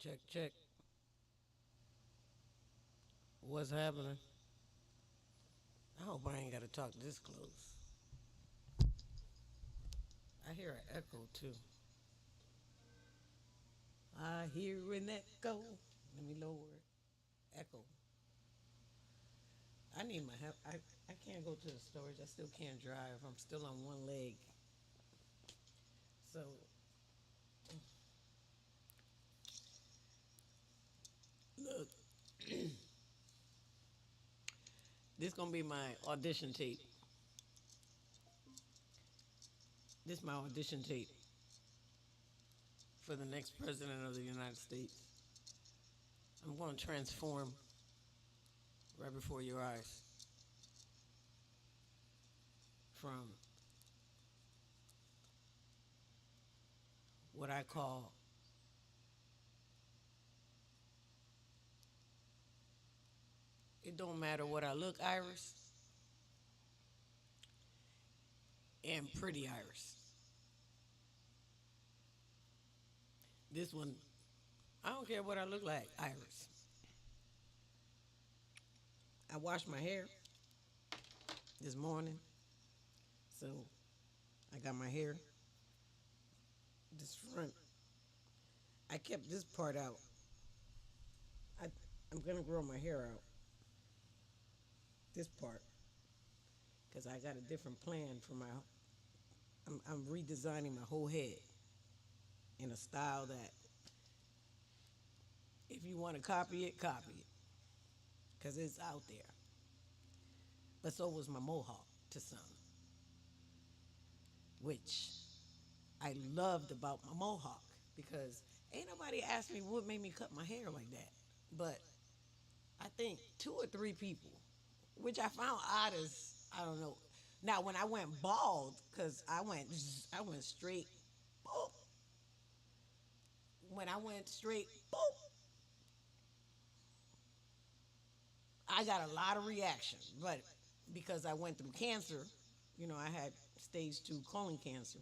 Check, check. What's happening? I hope I ain't got to talk this close. I hear an echo too. I hear an echo. Let me lower it. Echo. I need my help. I can't go to the storage. I still can't drive. I'm still on one leg. So, look. This gonna be my audition tape. This is my audition tape for the next president of the United States. I'm gonna transform right before your eyes from what I call it don't matter what I look, Iris, and pretty Iris. This one, I don't care what I look like, Iris. I washed my hair this morning, so I got my hair this front. I kept this part out. I'm gonna grow my hair out. This part, because I got a different plan for my. I'm redesigning my whole head in a style that, if you want to copy it, because it's out there. But so was my mohawk to some, which I loved about my mohawk because ain't nobody asked me what made me cut my hair like that. But I think 2 or 3 people, which I found odd as I don't know. Now when I went bald, because I went straight, boop. When I went straight, boop, I got a lot of reaction. But because I went through cancer, I had stage 2 colon cancer.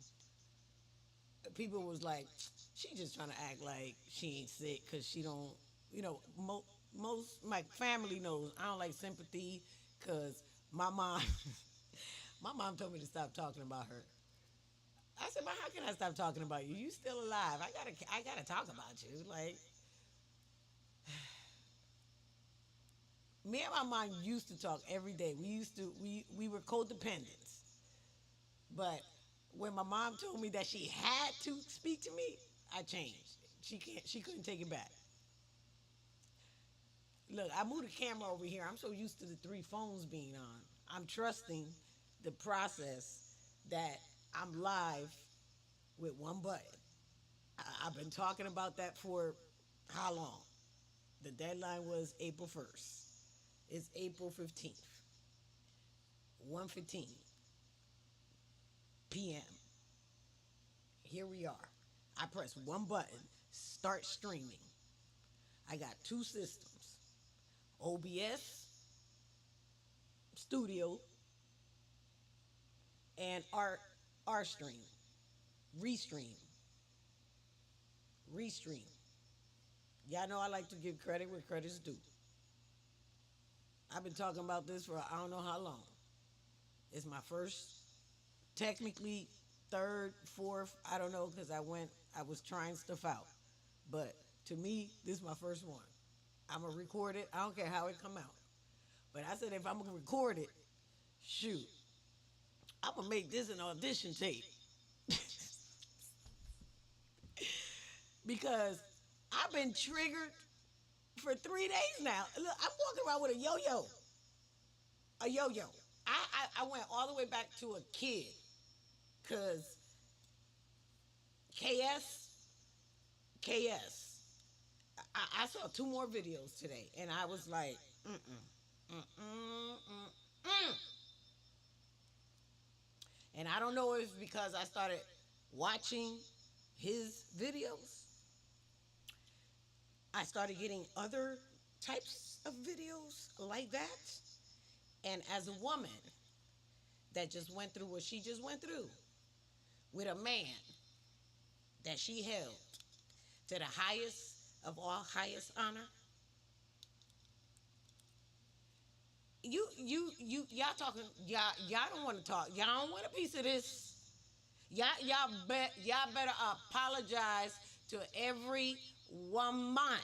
People was like, she just trying to act like she ain't sick because she don't, most my family knows I don't like sympathy because my mom, my mom told me to stop talking about her. I said, but how can I stop talking about you? You still alive. I gotta talk about you. Like, me and my mom used to talk every day. We were codependents. But when my mom told me that she had to speak to me, I changed. She couldn't take it back. Look, I moved the camera over here. I'm so used to the 3 phones being on. I'm trusting the process that I'm live with one button. I've been talking about that for how long? The deadline was April 1st. It's April 15th, 1:15 p.m. Here we are. I press one button, start streaming. I got 2 systems. OBS Studio and Restream. Restream. Restream. Y'all know I like to give credit where credit's due. I've been talking about this for I don't know how long. It's my first, technically 3rd, 4th, I don't know, because I was trying stuff out. But to me, this is my first one. I'm going to record it. I don't care how it come out. But I said if I'm going to record it, shoot, I'm going to make this an audition tape. Because I've been triggered for 3 days now. Look, I'm walking around with a yo-yo. A yo-yo. I went all the way back to a kid. Because KS, I saw 2 more videos today. And I was like, And I don't know if it's because I started watching his videos. I started getting other types of videos like that. And as a woman that just went through what she just went through with a man that she held to the highest of all highest honor. Y'all talking, y'all don't want to talk. Y'all don't want a piece of this. Y'all better apologize to every woman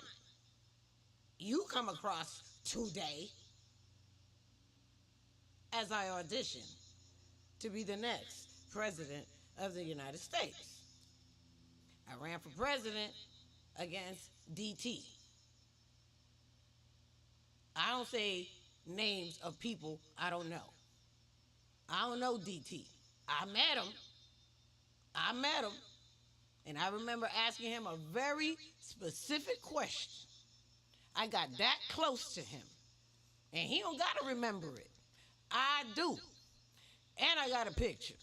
you come across today as I audition to be the next president of the United States. I ran for president against DT. I don't say names of people I don't know. I don't know DT. I met him. I met him. And I remember asking him a very specific question. I got that close to him. And he don't got to remember it. I do. And I got a picture.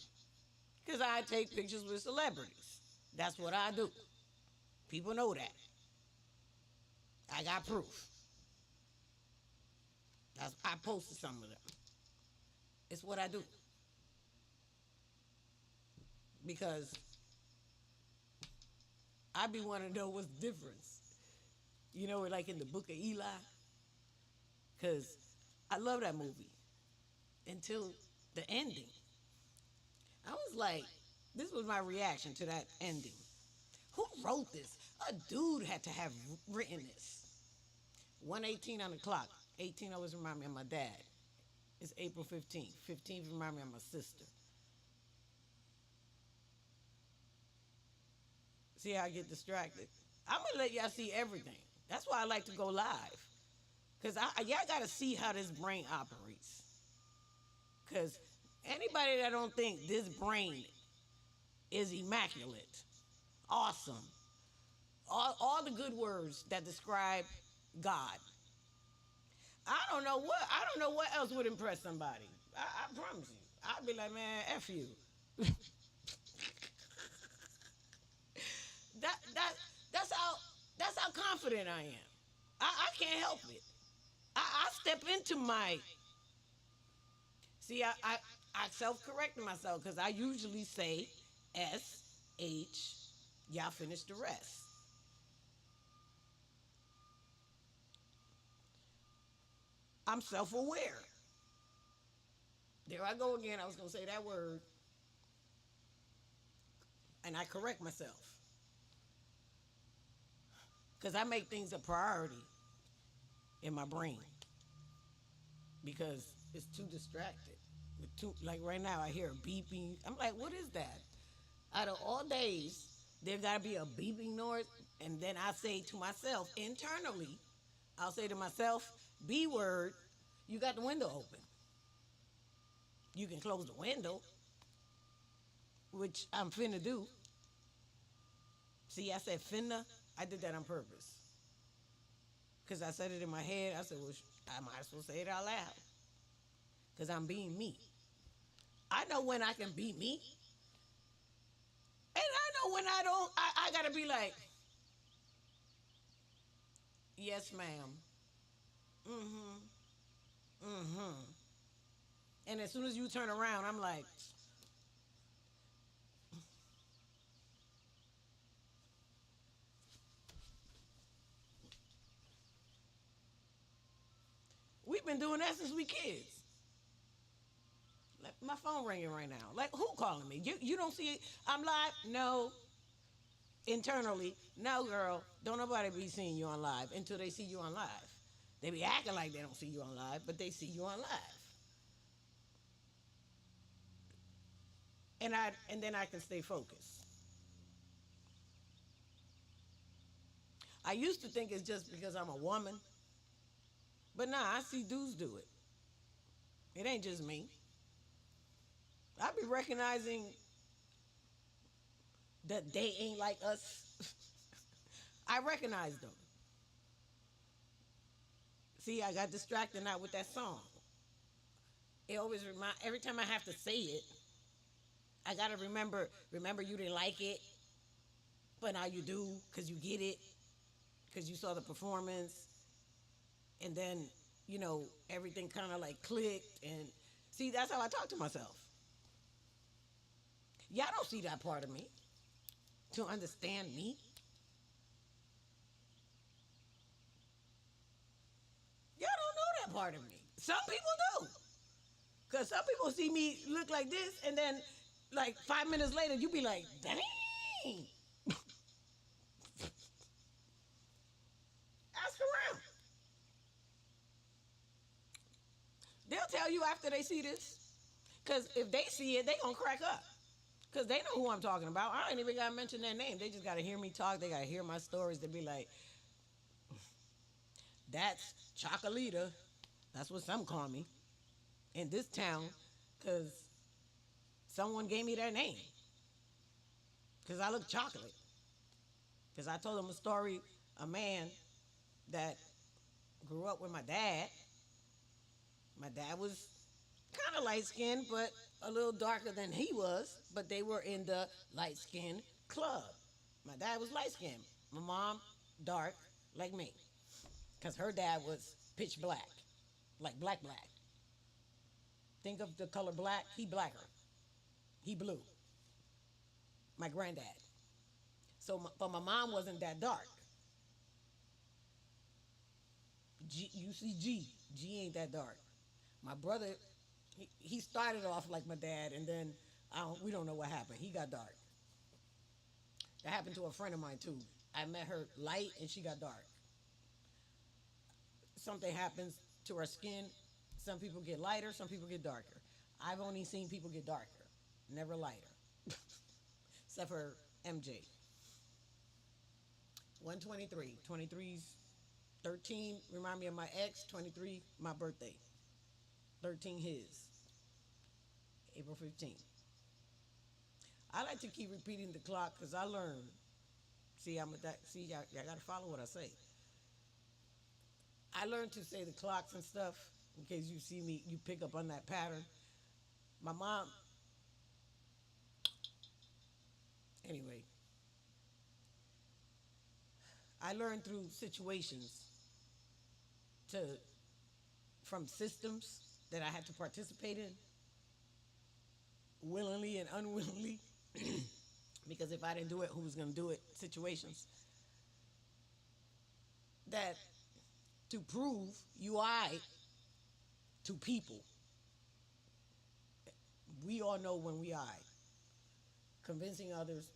Because I take pictures with celebrities. That's what I do. People know that. I got proof. I posted some of them. It's what I do. Because I be wanting to know what's the difference. You know, like in the book of Eli. Because I love that movie. Until the ending. I was like, this was my reaction to that ending. Who wrote this? A dude had to have written this. 1:18 on the clock. 18 always remind me of my dad. It's April 15th. 15th remind me of my sister. See how I get distracted? I'm going to let y'all see everything. That's why I like to go live. Because y'all got to see how this brain operates. Because anybody that don't think this brain is immaculate, awesome, all the good words that describe God, I don't know what else would impress somebody. I promise you. I'd be like, man, F you. That's how confident I am. I can't help it. I step into my. See, I self-corrected myself because I usually say S-H, y'all finish the rest. I'm self-aware. There I go again. I was going to say that word. And I correct myself. Because I make things a priority in my brain. Because it's too distracted. Like right now, I hear a beeping. I'm like, what is that? Out of all days, there got to be a beeping noise. And then I say to myself, internally, I'll say to myself, B word, you got the window open. You can close the window, which I'm finna do. See, I said finna. I did that on purpose. Because I said it in my head. I said, well, I might as well say it out loud. Because I'm being me. I know when I can be me. And I know when I don't. I got to be like, yes, ma'am. Mm-hmm. Mm-hmm. And as soon as you turn around, I'm like, we've been doing that since we kids. Like, my phone ringing right now. Like, who calling me? You don't see it? I'm live? No. Internally, no, girl. Don't nobody be seeing you on live until they see you on live. They be acting like they don't see you on live, but they see you on live. And then I can stay focused. I used to think it's just because I'm a woman, but nah, I see dudes do it. It ain't just me. I be recognizing that they ain't like us. I recognize them. See, I got distracted now with that song. It always every time I have to say it, I gotta remember you didn't like it, but now you do, because you get it, because you saw the performance, and then, everything kind of like clicked, and see, that's how I talk to myself. Y'all don't see that part of me to understand me. part of me. Some people do. Because some people see me look like this, and then like 5 minutes later, you be like, dang. Ask around. They'll tell you after they see this. Because if they see it, they going to crack up. Because they know who I'm talking about. I ain't even got to mention their name. They just got to hear me talk. They got to hear my stories. They be like, that's Chocolita. That's what some call me in this town. Because someone gave me their name. Because I look chocolate. Because I told them a story, a man that grew up with my dad. My dad was kind of light skinned, but a little darker than he was. But they were in the light skinned club. My dad was light skinned. My mom, dark, like me. Because her dad was pitch black, like black. Think of the color black, he blacker. He blue. My granddad. But my mom wasn't that dark. You see G. G ain't that dark. My brother, he started off like my dad, and then we don't know what happened. He got dark. That happened to a friend of mine too. I met her light, and she got dark. Something happens to our skin. Some people get lighter, some people get darker. I've only seen people get darker, never lighter. Except for MJ. 123. 23's 13, remind me of my ex. 23, my birthday. 13 his. April 15th. I like to keep repeating the clock because I learned. See, y'all got to follow what I say. I learned to say the clocks and stuff in case you see me, you pick up on that pattern. My mom, anyway, I learned through situations from systems that I had to participate in, willingly and unwillingly, because if I didn't do it, who was going to do it? Situations that to prove you I to people. We all know when we I. Convincing others,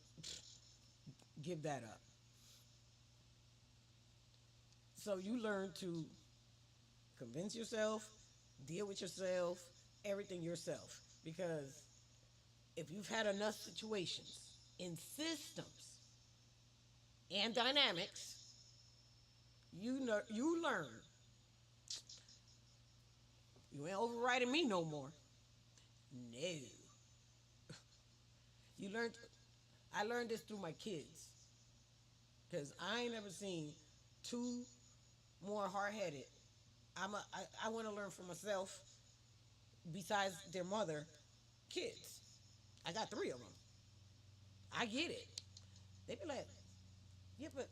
give that up. So you learn to convince yourself, deal with yourself, everything yourself. Because if you've had enough situations in systems and dynamics, you learn. You ain't overriding me no more. No. I learned this through my kids. Because I ain't never seen two more hard-headed. I want to learn for myself, besides their mother, kids. I got 3 of them. I get it. They be like, yeah, but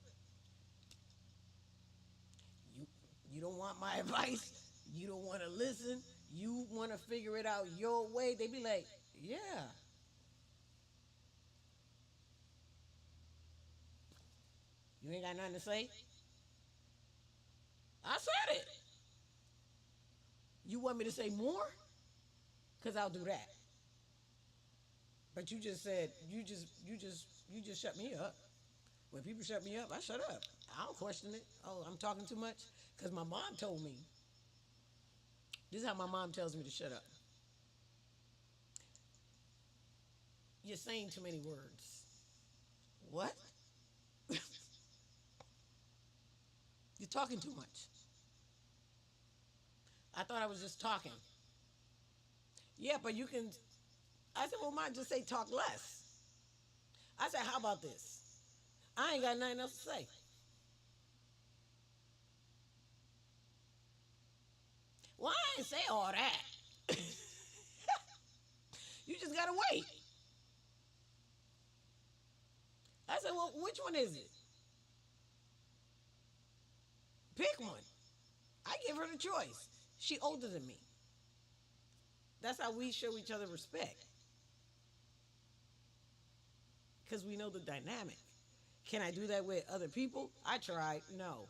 you don't want my advice. You don't want to listen. You want to figure it out your way. They be like, yeah. You ain't got nothing to say? I said it. You want me to say more? Because I'll do that. But you just said, you just shut me up. When people shut me up, I shut up. I don't question it. Oh, I'm talking too much? Because my mom told me. This is how my mom tells me to shut up. You're saying too many words. What? You're talking too much. I thought I was just talking. Yeah, but you can. I said, well, mine just say talk less. I said, how about this? I ain't got nothing else to say. Well, I ain't say all that. You just gotta wait. I said, well, which one is it? Pick one. I give her the choice. She older than me. That's how we show each other respect. Because we know the dynamic. Can I do that with other people? I tried. No.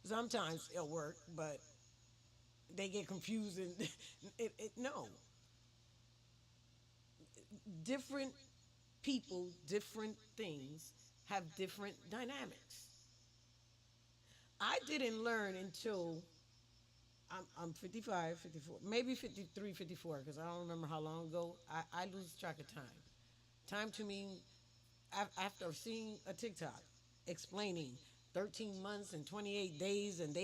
Sometimes it'll work, but they get confused and no. Different people, different things have different dynamics. I didn't learn until I'm 55, 54, maybe 53, 54, because I don't remember how long ago. I lose track of time. Time to me, after seeing a TikTok explaining 13 months and 28 days, and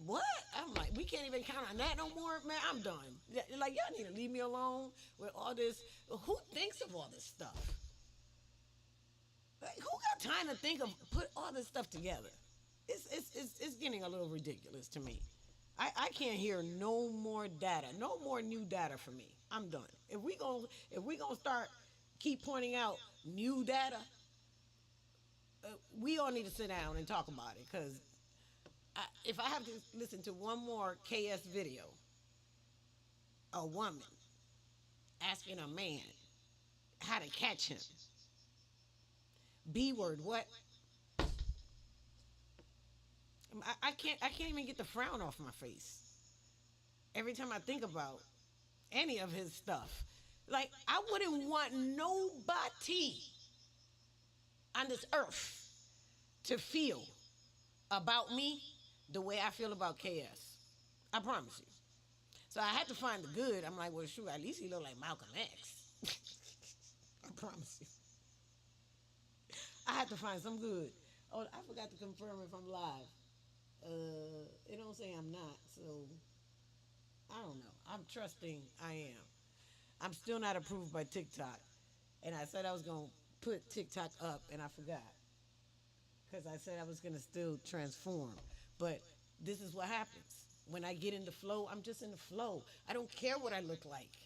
what? I'm like, we can't even count on that no more, man. I'm done. Like, y'all need to leave me alone with all this. Who thinks of all this stuff? Like, who got time to think of put all this stuff together? It's getting a little ridiculous to me. I can't hear no more data, no more new data for me. I'm done. If we gonna start keep pointing out new data, we all need to sit down and talk about it. Because if I have to listen to one more KS video, a woman asking a man how to catch him, B word, what? I can't even get the frown off my face every time I think about any of his stuff. Like, I wouldn't want nobody on this earth to feel about me the way I feel about KS. I promise you. So I had to find the good. I'm like, well, shoot, at least he look like Malcolm X. I promise you. I had to find some good. Oh, I forgot to confirm if I'm live. It don't say I'm not, so I don't know. I'm trusting I am. I'm still not approved by TikTok. And I said I was going to put TikTok up, and I forgot. Because I said I was going to still transform. But this is what happens. When I get in the flow, I'm just in the flow. I don't care what I look like.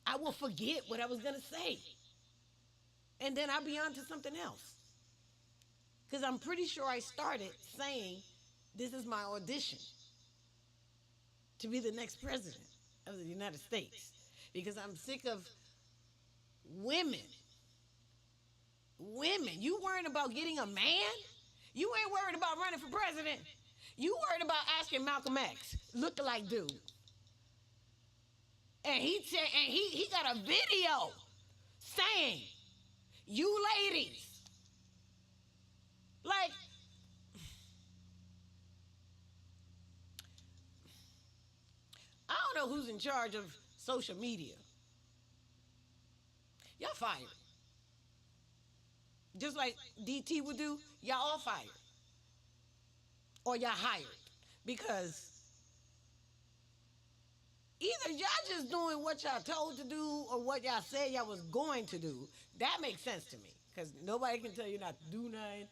I will forget what I was going to say. And then I'll be on to something else. Because I'm pretty sure I started saying, this is my audition to be the next president of the United States. Because I'm sick of women. Women. You worried about getting a man? You ain't worried about running for president. You worried about asking Malcolm X, look-alike dude. And he said, and he got a video saying, you ladies, like, I don't know who's in charge of social media. Y'all fired. Just like DT would do, y'all all fired. Or y'all hired. Because either y'all just doing what y'all told to do or what y'all said y'all was going to do. That makes sense to me. Because nobody can tell you not to do nothing.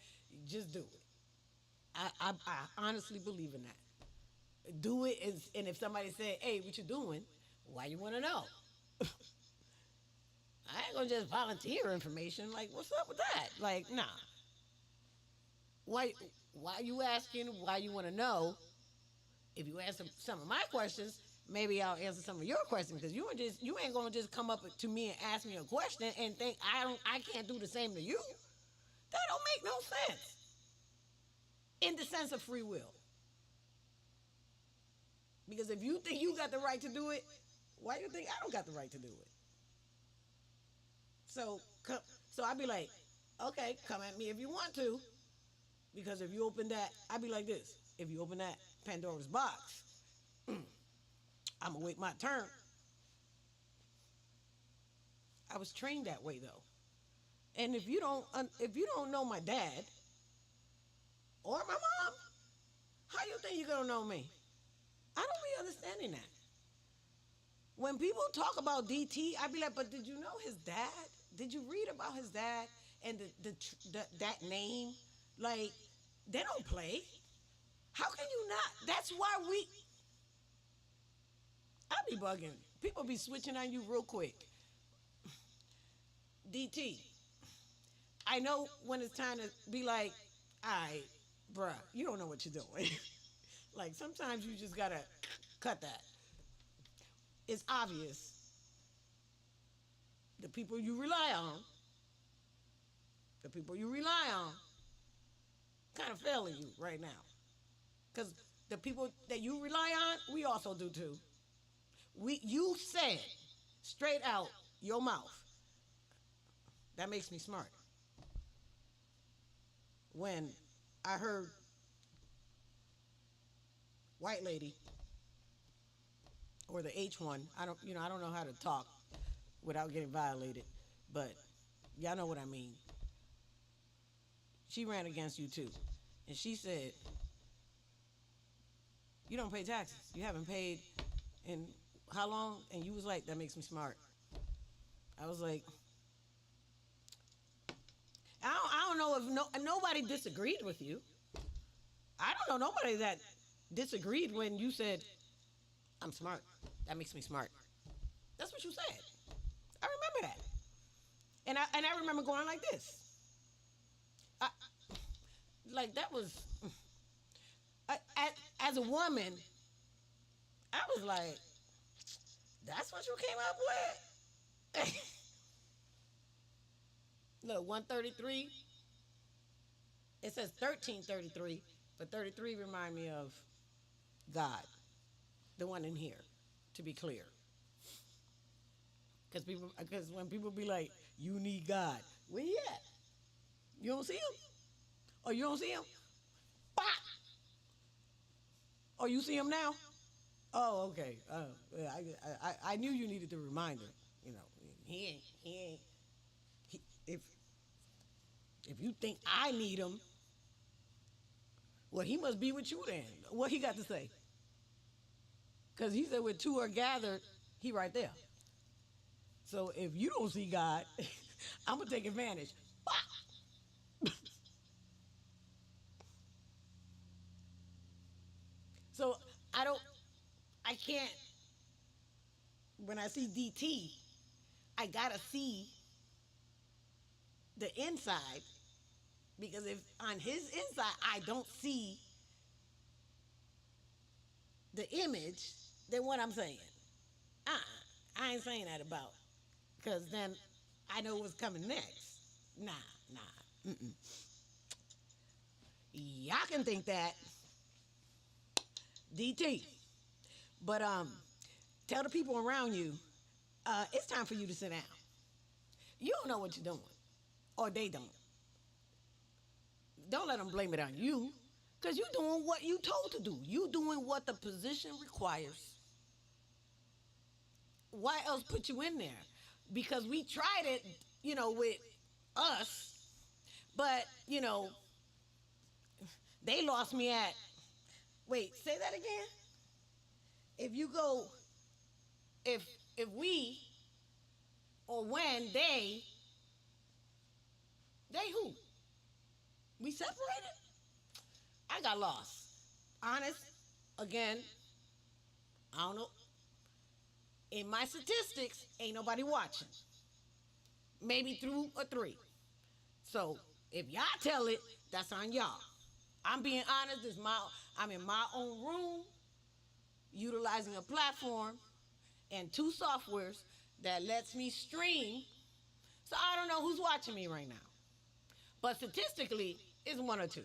Just do it. I honestly believe in that. Do it, and if somebody say, hey, what you doing? Why you want to know? I ain't gonna just volunteer information. Like, what's up with that? Like, nah. Why you asking? Why you want to know? If you answer some of my questions, maybe I'll answer some of your questions. Because you ain't gonna just come up to me and ask me a question and think I can't do the same to you. That don't make no sense. In the sense of free will. Because if you think you got the right to do it, why do you think I don't got the right to do it? So I'd be like, okay, come at me if you want to. Because if you open that, I'd be like this. If you open that Pandora's box, I'm going to wait my turn. I was trained that way, though. And if you don't know my dad or my mom, how you think you're going to know me? I don't be understanding that. When people talk about DT, I be like, but did you know his dad? Did you read about his dad and that name? Like, they don't play. How can you not? That's why I be bugging. People be switching on you real quick. DT, I know when it's time to be like, all right, bruh, you don't know what you're doing. Like, sometimes you just gotta cut that. It's obvious. The people you rely on kind of failing you right now. Because The people that you rely on, we also do too. You said straight out your mouth, that makes me smart. When I heard white lady or the H1, I don't know how to talk without getting violated, but y'all know what I mean. She ran against you too. And she said, you don't pay taxes. You haven't paid in how long? And you was like, that makes me smart. I was like, I don't know if nobody disagreed with you. I don't know nobody that disagreed when you said, I'm smart. That makes me smart. That's what you said. I remember that. And I remember going like this. Like that was, as a woman, I was like, that's what you came up with? Look, 133, it says 1333, but 33 remind me of God, the one in here, to be clear. Because when people be like, you need God, where he at? You don't see him? Or you don't see him? Bah! Oh, you see him now? Oh, okay. Yeah, I knew you needed the reminder. You know, he ain't. If you think I need him, well, he must be with you then. What he got to say? Because he said, where two are gathered, he right there. So if you don't see God, I'm gonna take advantage. Bah! So I can't, when I see DT, I gotta see the inside, because if on his inside I don't see the image, then what I'm saying? I ain't saying that about, because then I know what's coming next. Nah. Mm-mm. Y'all can think that, DT. But tell the people around you, it's time for you to sit down. You don't know what you're doing, or they don't. Don't let them blame it on you, because you're doing what you told to do. You doing what the position requires. Why else put you in there? Because we tried it, with us, but they lost me at. Wait, say that again. If you go, if we, or when they who? We separated? I got lost. Honest, again, I don't know. In my statistics, ain't nobody watching. Maybe through a 3. So if y'all tell it, that's on y'all. I'm being honest. I'm in my own room, utilizing a platform and 2 softwares that lets me stream. So I don't know who's watching me right now. But statistically, it's 1 or 2.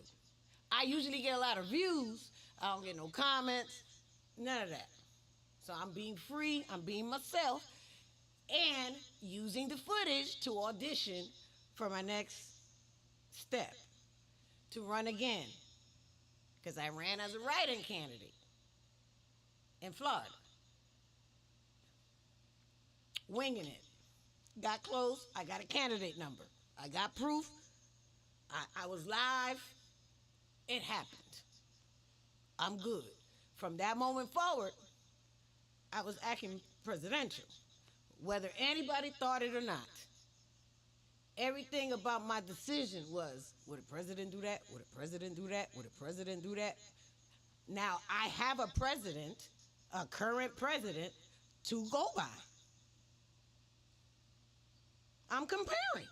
I usually get a lot of views. I don't get no comments, none of that. So I'm being free, I'm being myself, and using the footage to audition for my next step, to run again. Because I ran as a write-in candidate in Florida. Winging it. Got close, I got a candidate number. I got proof. I was live. It happened. I'm good. From that moment forward, I was acting presidential, whether anybody thought it or not. Everything about my decision was, would a president do that? Would a president do that? Would a president do that? Now, I have a president, a current president, to go by. I'm comparing.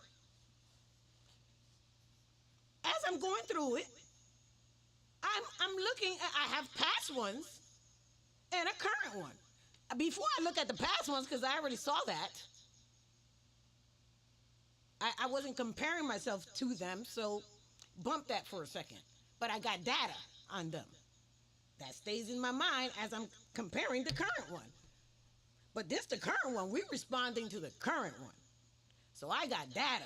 As I'm going through it, I'm looking at, I have past ones and a current one. Before I look at the past ones, because I already saw that, I wasn't comparing myself to them, so bump that for a second. But I got data on them. That stays in my mind as I'm comparing the current one. But this the current one. We're responding to the current one. So I got data.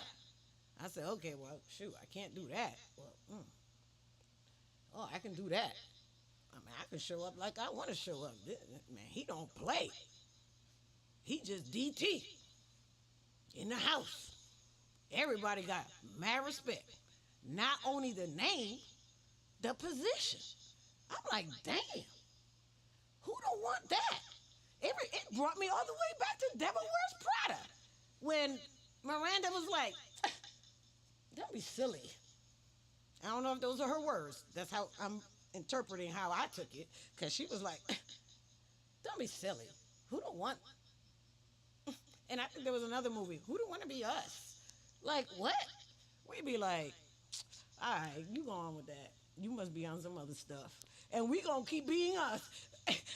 I said, okay, well, shoot, I can't do that. Well, oh, I can do that. I mean, I can show up like I want to show up. Man, he don't play. He just DT in the house. Everybody got mad respect. Not only the name, the position. I'm like, damn, who don't want that? It brought me all the way back to Devil Wears Prada. When Miranda was like, don't be silly. I don't know if those are her words. That's how I'm interpreting how I took it. Because she was like, don't be silly. Who don't want? And I think there was another movie. Who don't want to be us? Like, what? We'd be like, all right, you go on with that. You must be on some other stuff. And we going to keep being us. Because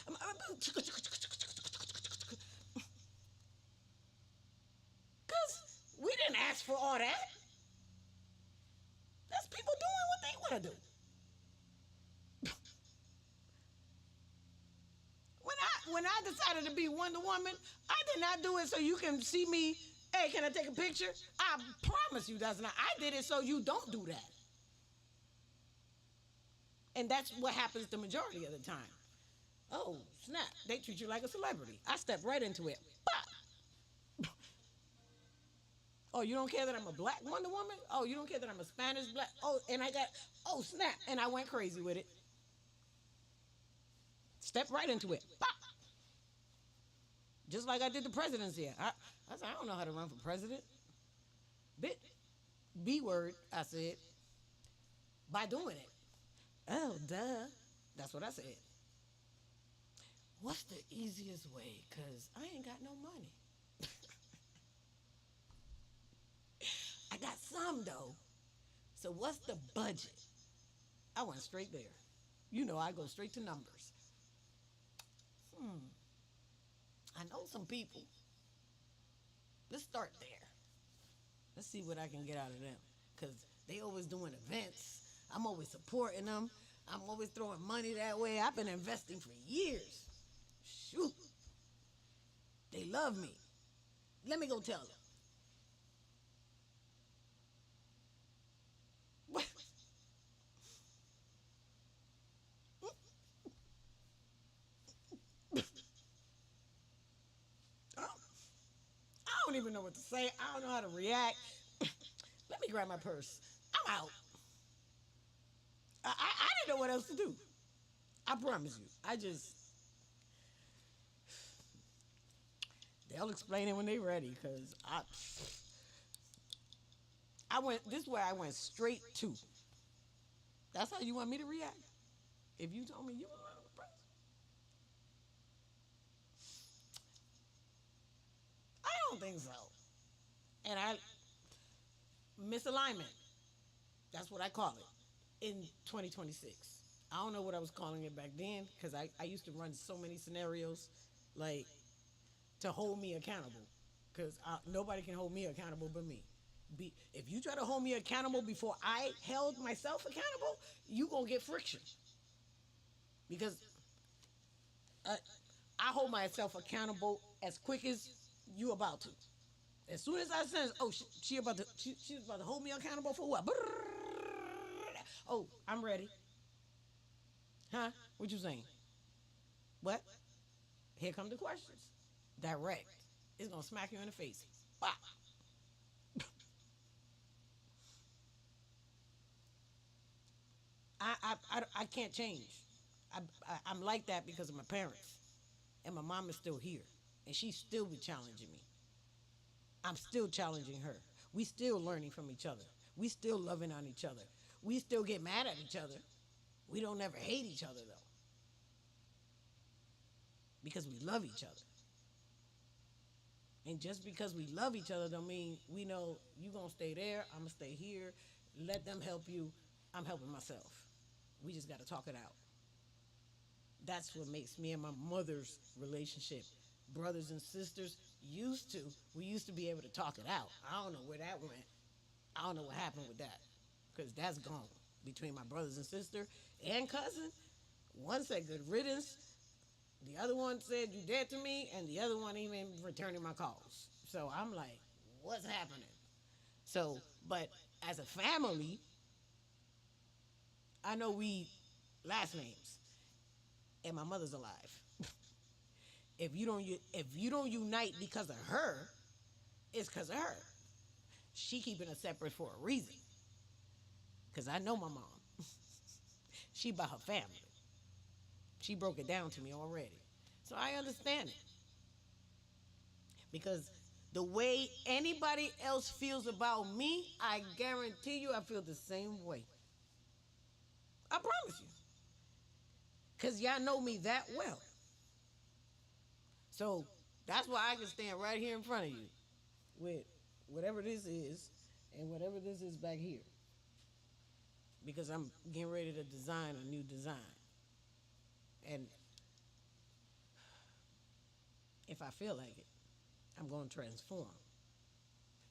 we didn't ask for all that. That's people doing what they want to do. When I decided to be Wonder Woman, I did not do it so you can see me. Hey, can I take a picture? I promise you that's not. I did it so you don't do that. And that's what happens the majority of the time. Oh, snap. They treat you like a celebrity. I stepped right into it. Bah! Oh, you don't care that I'm a black Wonder Woman? Oh, you don't care that I'm a Spanish black? Oh, and I got, oh, snap. And I went crazy with it. Stepped right into it. Bah! Just like I did the presidency. I said, I don't know how to run for president. B word, I said, by doing it. Oh, duh. That's what I said. What's the easiest way? Because I ain't got no money. I got some, though. So what's the budget? I went straight there. You know, I go straight to numbers. I know some people. Let's start there. Let's see what I can get out of them. Because they always doing events. I'm always supporting them. I'm always throwing money that way. I've been investing for years. Shoot. They love me. Let me go tell them. What? I don't even know what to say. I don't know how to react. Let me grab my purse. I'm out. I didn't know what else to do. I promise you. They'll explain it when they're ready, because this is where I went straight to. That's how you want me to react? If you told me you were running for president? I don't think so. And misalignment. That's what I call it in 2026. I don't know what I was calling it back then, because I used to run so many scenarios, like, to hold me accountable. Because nobody can hold me accountable but me. If you try to hold me accountable before I held myself accountable, you going to get friction. Because I hold myself accountable as quick as you about to. As soon as I sense, oh, she's about to hold me accountable for what? Oh, I'm ready. Huh? What you saying? What? Here come the questions. Direct. It's gonna smack you in the face. Bah. I can't change. I'm like that because of my parents, and my mom is still here, and she still be challenging me. I'm still challenging her. We still learning from each other. We still loving on each other. We still get mad at each other. We don't ever hate each other though, because we love each other. And just because we love each other don't mean we know you gonna stay there, I'm gonna stay here. Let them help you. I'm helping myself. We just gotta talk it out. That's what makes me and my mother's relationship. Brothers and sisters we used to be able to talk it out. I don't know where that went. I don't know what happened with that, because that's gone. Between my brothers and sister and cousin, One said good riddance, the other one said you dead to me, and the other one even returning my calls. So I'm like, what's happening? So, but as a family, I know we last names, and my mother's alive. If you don't unite because of her, it's because of her. She keeping us separate for a reason. Cause I know my mom. She about her family. She broke it down to me already. So I understand it. Because the way anybody else feels about me, I guarantee you I feel the same way. I promise you. Because y'all know me that well. So that's why I can stand right here in front of you with whatever this is and whatever this is back here. Because I'm getting ready to design a new design. And if I feel like it, I'm going to transform.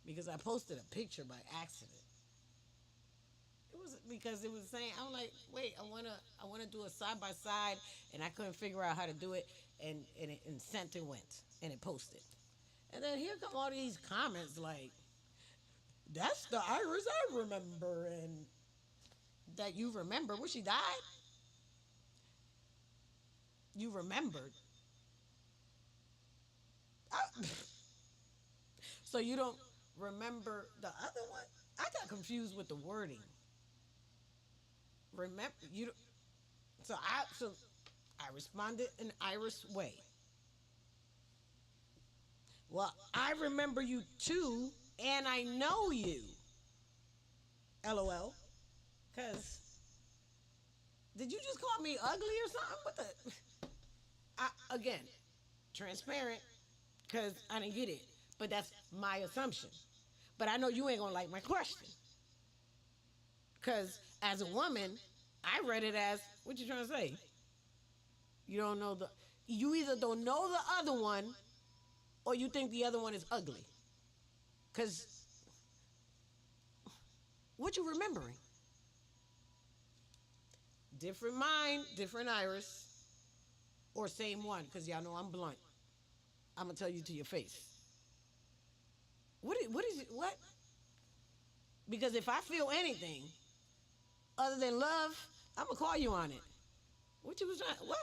Because I posted a picture by accident. It was because it was saying, I'm like, wait, I wanna do a side by side, and I couldn't figure out how to do it, and sent and went, and it posted. And then here come all these comments like, that's the Iris I remember, and that you remember when she died. You remembered. I- so you don't remember the other one? I got confused with the wording. Remember you? So I responded in Iris way. Well, I remember you too, and I know you. LOL. Cause did you just call me ugly or something? What the? Again, transparent. Cause I didn't get it, but that's my assumption. But I know you ain't gonna like my question. Cause as a woman, I read it as what you trying to say. You don't know the. You either don't know the other one, or you think the other one is ugly. Cause what you remembering? Different mind, different iris, or same one. Cause y'all know I'm blunt. I'm gonna tell you to your face. What is it? What? Because if I feel anything other than love, I'm gonna call you on it. What you was trying? What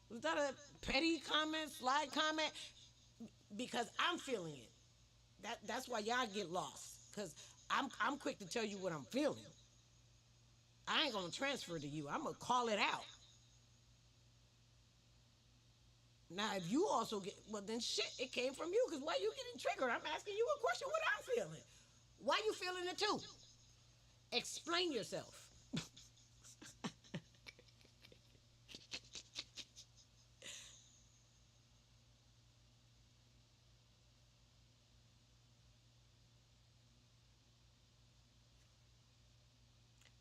was that? A petty comment, slide comment? Because I'm feeling it. That's why y'all get lost. Cause I'm quick to tell you what I'm feeling. I ain't gonna transfer to you. I'm gonna call it out. Now, if you also get, well, then shit, it came from you. Because why you getting triggered? I'm asking you a question. What I'm feeling? Why you feeling it too? Explain yourself.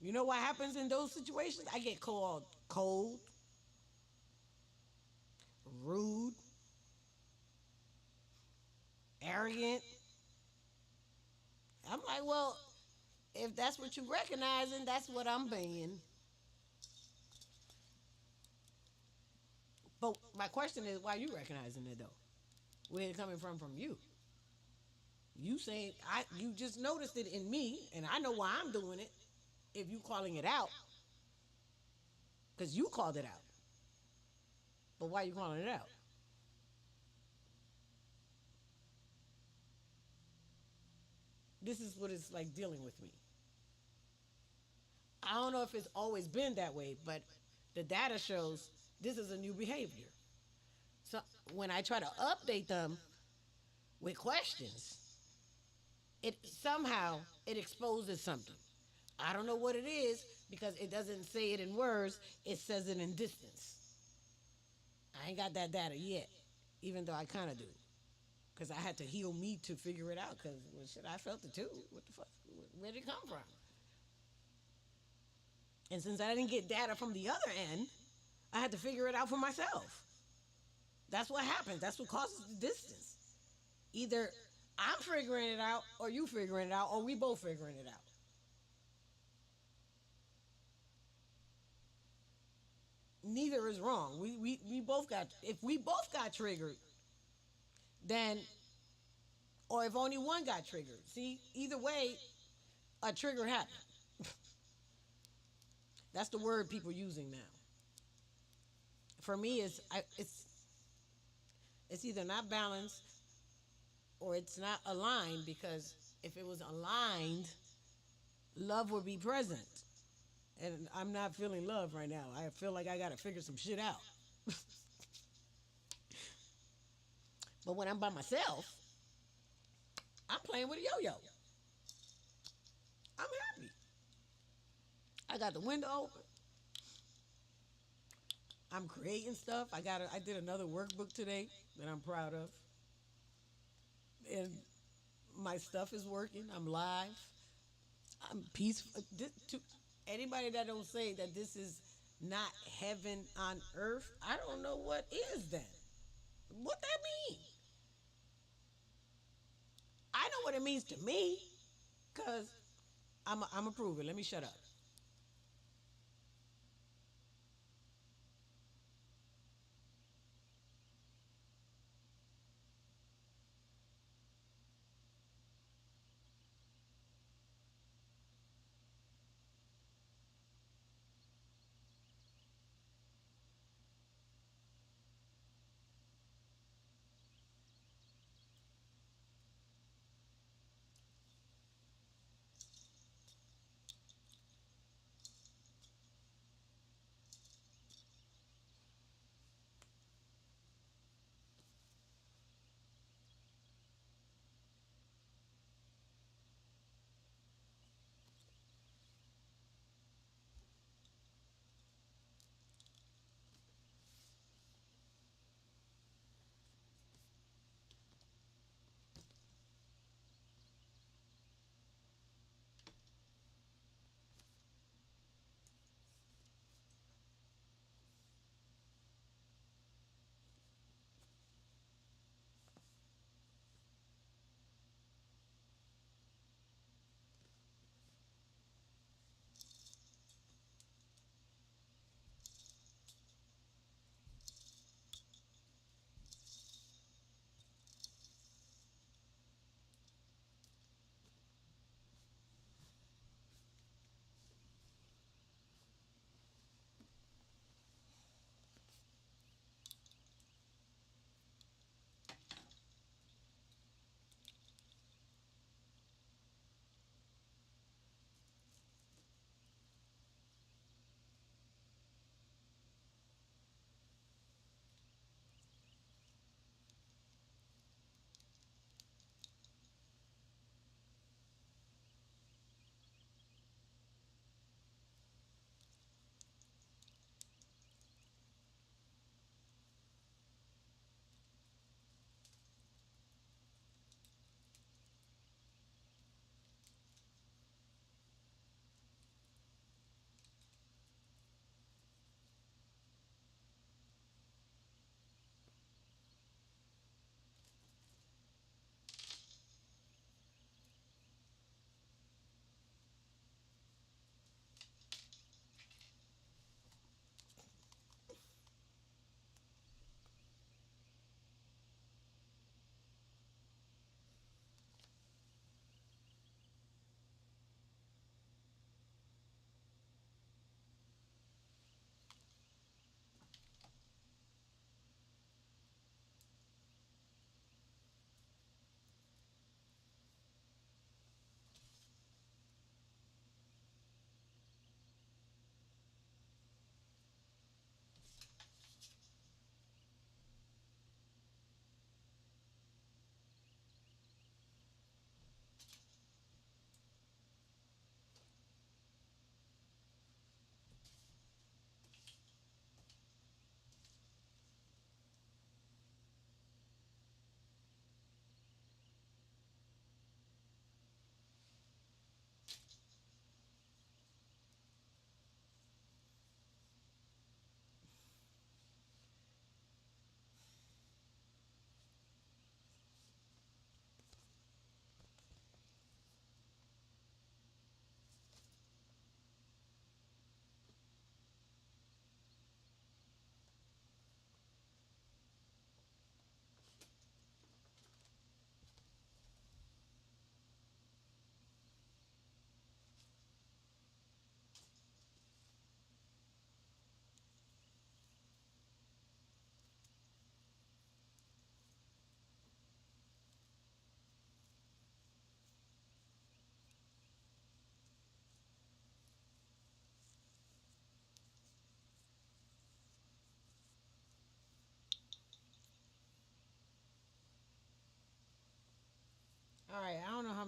You know what happens in those situations? I get called cold, rude, arrogant. I'm like, well, if that's what you recognizing, that's what I'm being. But my question is, why you recognizing it though? Where it coming from you? You saying you just noticed it in me, and I know why I'm doing it. If you calling it out, because you called it out. But why you calling it out? This is what it's like dealing with me. I don't know if it's always been that way, but the data shows this is a new behavior. So when I try to update them with questions, it somehow it exposes something. I don't know what it is because it doesn't say it in words, it says it in distance. I ain't got that data yet, even though I kind of do. Because I had to heal me to figure it out. Because well, shit, I felt it too. What the fuck? Where did it come from? And since I didn't get data from the other end, I had to figure it out for myself. That's what happens. That's what causes the distance. Either I'm figuring it out, or you figuring it out, or we both figuring it out. neither is wrong. We both got, if we both got triggered, then, or if only one got triggered. See, either way, a trigger happened. That's the word people using now. For me, it's either not balanced or it's not aligned, because if it was aligned, love would be present. And I'm not feeling love right now. I feel like I got to figure some shit out. But when I'm by myself, I'm playing with a yo-yo. I'm happy. I got the window open. I'm creating stuff. I did another workbook today that I'm proud of. And my stuff is working. I'm live. I'm peaceful. To anybody that don't say that this is not heaven on earth, I don't know what is then. What that mean? I know what it means to me, cause I'm a prove it. Let me shut up.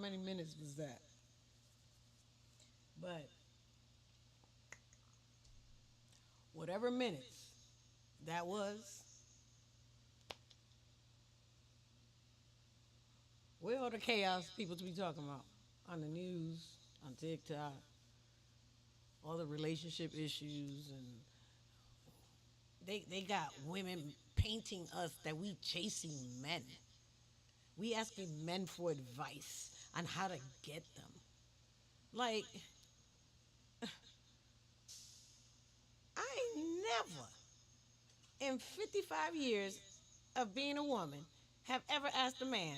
many minutes was that? But whatever minutes that was, where all the chaos people to be talking about on the news, on TikTok, all the relationship issues, and they got women painting us that we chasing men. We asking men for advice on how to get them. Like, I never in 55 years of being a woman have ever asked a man,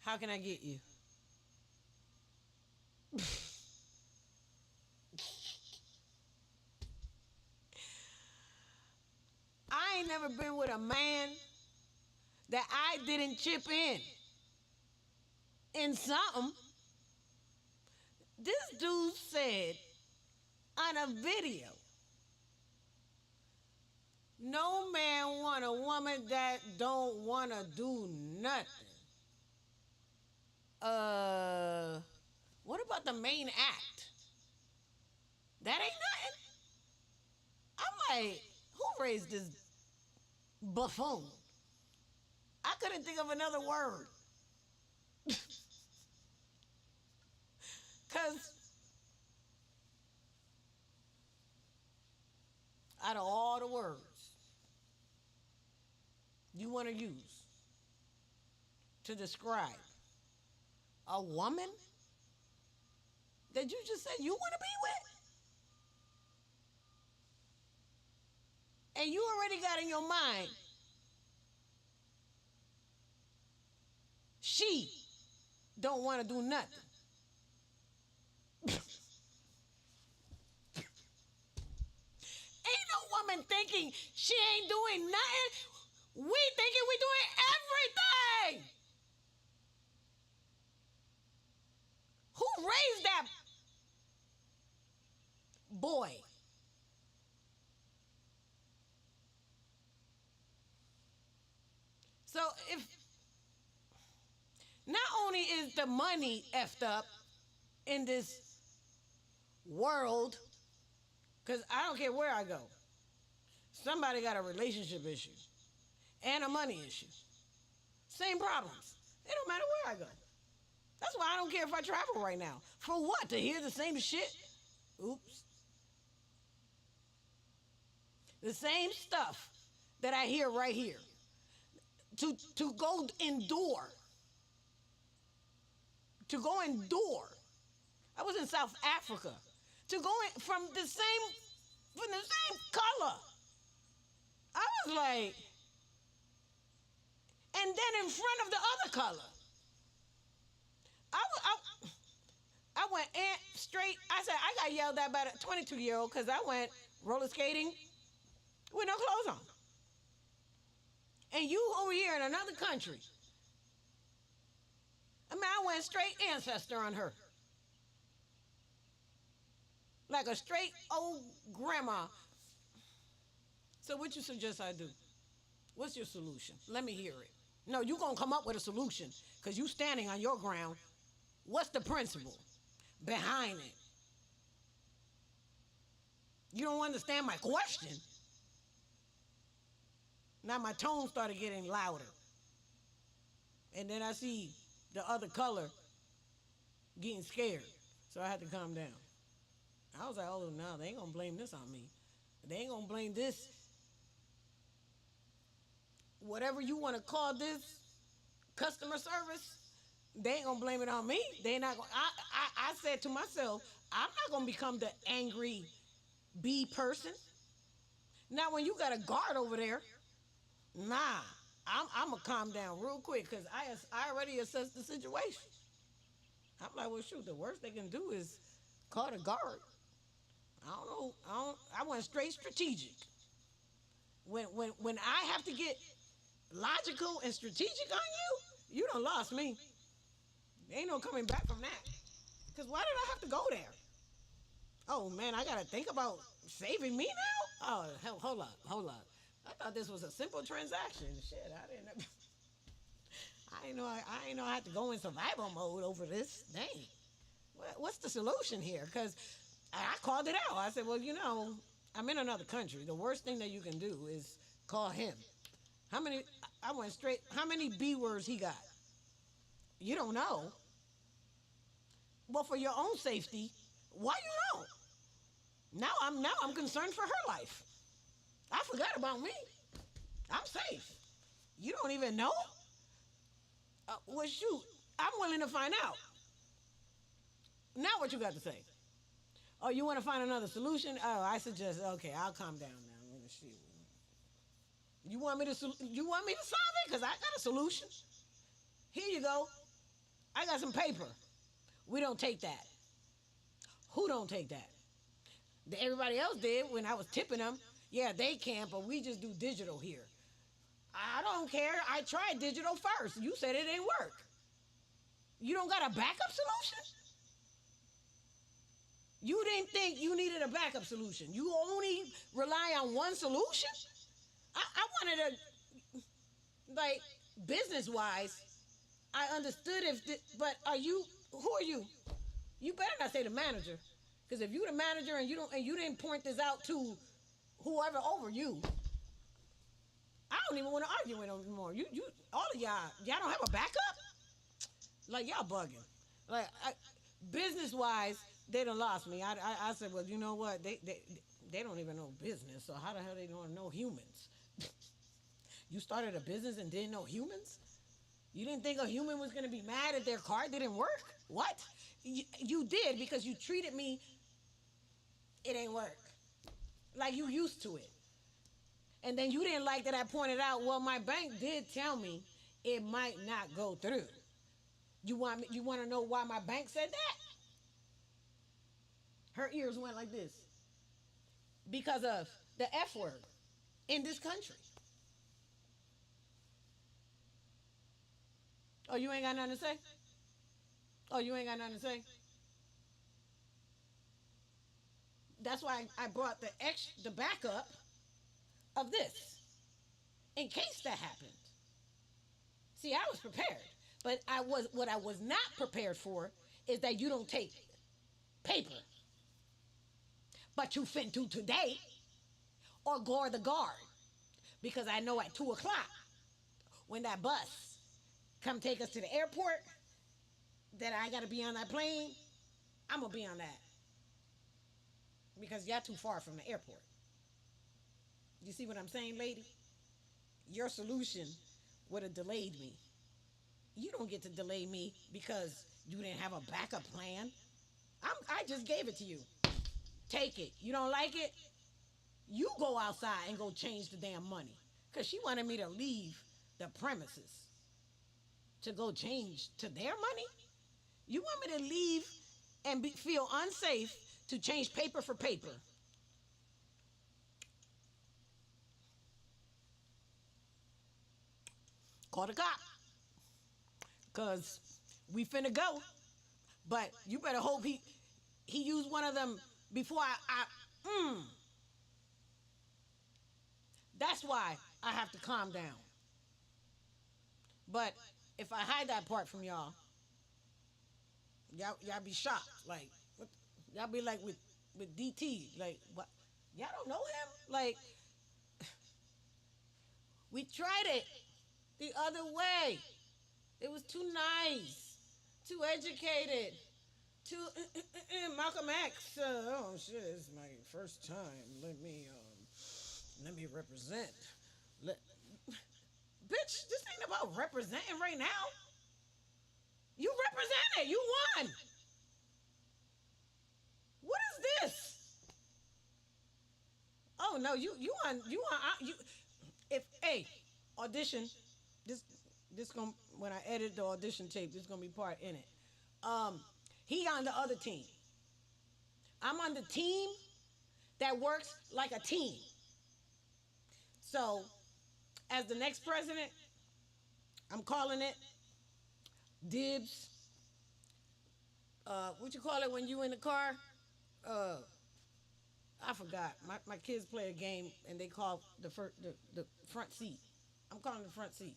how can I get you? I ain't never been with a man that I didn't chip in something. This dude said on a video, no man want a woman that don't want to do nothing. What about the main act? That ain't nothing. I'm like, who raised this buffoon? I couldn't think of another word. Because out of all the words you want to use to describe a woman that you just said you want to be with, and you already got in your mind, she don't want to do nothing. Ain't no woman thinking she ain't doing nothing. We thinking we doing everything. Who raised that boy? So if not only is the money effed up in this world, because I don't care where I go, somebody got a relationship issue and a money issue. Same problems. It don't matter where I go. That's why I don't care if I travel right now. For what? To hear the same shit? Oops. The same stuff that I hear right here. To go endure. To go endure. I was in South Africa. To go in from the same color. I was like, and then in front of the other color. I went straight. I said, I got yelled at by a 22-year-old because I went roller skating with no clothes on. And you over here in another country. I mean, I went straight ancestor on her. Like a straight old grandma. So what you suggest I do? What's your solution? Let me hear it. No, you going to come up with a solution because you standing on your ground. What's the principle behind it? You don't understand my question. Now my tone started getting louder. And then I see the other color getting scared. So I had to calm down. I was like, oh, no, they ain't going to blame this on me. They ain't going to blame this. Whatever you want to call this, customer service, they ain't going to blame it on me. They not gonna, I said to myself, I'm not going to become the angry bee person. Now, when you got a guard over there, nah, I'm going to calm down real quick because I already assessed the situation. I'm like, well, shoot, the worst they can do is call the guard. I don't know. I went straight strategic. When I have to get logical and strategic on you, you done lost me. There ain't no coming back from that. Because why did I have to go there? Oh, man, I got to think about saving me now? Oh, hell, hold up. I thought this was a simple transaction. Shit, I didn't know I had to go in survival mode over this. Dang. What's the solution here? Because I called it out. I said, well, I'm in another country. The worst thing that you can do is call him. How many? I went straight. How many B words he got? You don't know. Well, for your own safety, why you don't? Now I'm concerned for her life. I forgot about me. I'm safe. You don't even know? Well, shoot. I'm willing to find out. Now what you got to say? Oh, you want to find another solution? Oh, I suggest. Okay, I'll calm down now. I'm gonna shoot. You want me to solve it? Cause I got a solution. Here you go. I got some paper. We don't take that. Who don't take that? Everybody else did when I was tipping them. Yeah, they can, but we just do digital here. I don't care. I tried digital first. You said it didn't work. You don't got a backup solution? You didn't think you needed a backup solution. You only rely on one solution? I wanted to, like, business-wise, I understood but who are you? You better not say the manager. Because if you the manager and you didn't point this out to whoever over you, I don't even want to argue with them anymore. All of y'all don't have a backup? Like, y'all bugging. Like, business wise, they done lost me. I said, well, you know what? They don't even know business, so how the hell they don't know humans? You started a business and didn't know humans? You didn't think a human was going to be mad if their card didn't work? What? You did because you treated me, it ain't work. Like you used to it. And then you didn't like that I pointed out, well, my bank did tell me it might not go through. You want to know why my bank said that? Her ears went like this. Because of the F word in this country. Oh, you ain't got nothing to say? Oh, you ain't got nothing to say? That's why I brought the backup of this in case that happened. See, I was prepared, but what I was not prepared for is that you don't take paper, but you fin to today or gore the guard, because I know at 2:00 when that bus come take us to the airport that I got to be on that plane. I'm gonna be on that because y'all too far from the airport. You see what I'm saying, lady? Your solution would have delayed me. You don't get to delay me because you didn't have a backup plan. I just gave it to you. Take it. You don't like it? You go outside and go change the damn money. Because she wanted me to leave the premises to go change to their money? You want me to leave and feel unsafe to change paper for paper? Call the cop. Because we finna go. But you better hope he used one of them before That's why I have to calm down. But if I hide that part from y'all be shocked. Like, what, y'all be like with DT. Like, what? Y'all don't know him? Like, we tried it the other way. It was too nice, too educated, too Malcolm X. Oh shit! It's my first time. Let me represent. Bitch, this ain't about representing right now. You represented. You won. What is this? Oh no, you on you. If hey, audition. This gonna when I edit the audition tape, this gonna be part in it. He on the other team. I'm on the team that works like a team. So, as the next president, I'm calling it dibs. What you call it when you in the car? I forgot. My kids play a game and they call the front seat. I'm calling the front seat.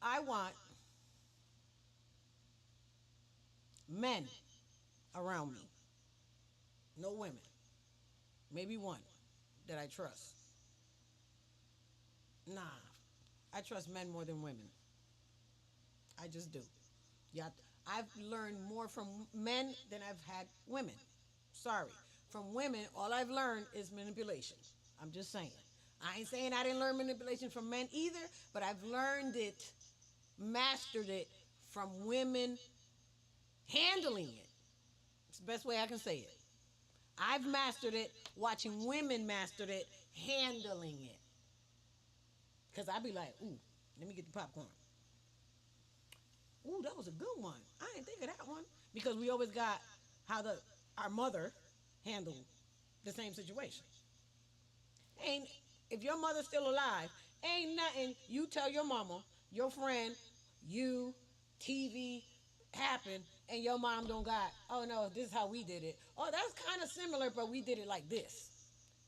I want men around me, no women, maybe one that I trust. Nah, I trust men more than women. I just do. Yeah, I've learned more from men than I've had women. Sorry. From women, all I've learned is manipulation. I'm just saying. I ain't saying I didn't learn manipulation from men either, but I've learned it, mastered it from women handling it. It's the best way I can say it. I've mastered it watching women mastered it, handling it. Because I'd be like, ooh, let me get the popcorn. Ooh, that was a good one. I didn't think of that one. Because we always got how our mother handled the same situation. Ain't if your mother's still alive, ain't nothing you tell your mama, your friend, you, TV happen, and your mom don't got, oh no, this is how we did it. Oh, that's kind of similar, but we did it like this.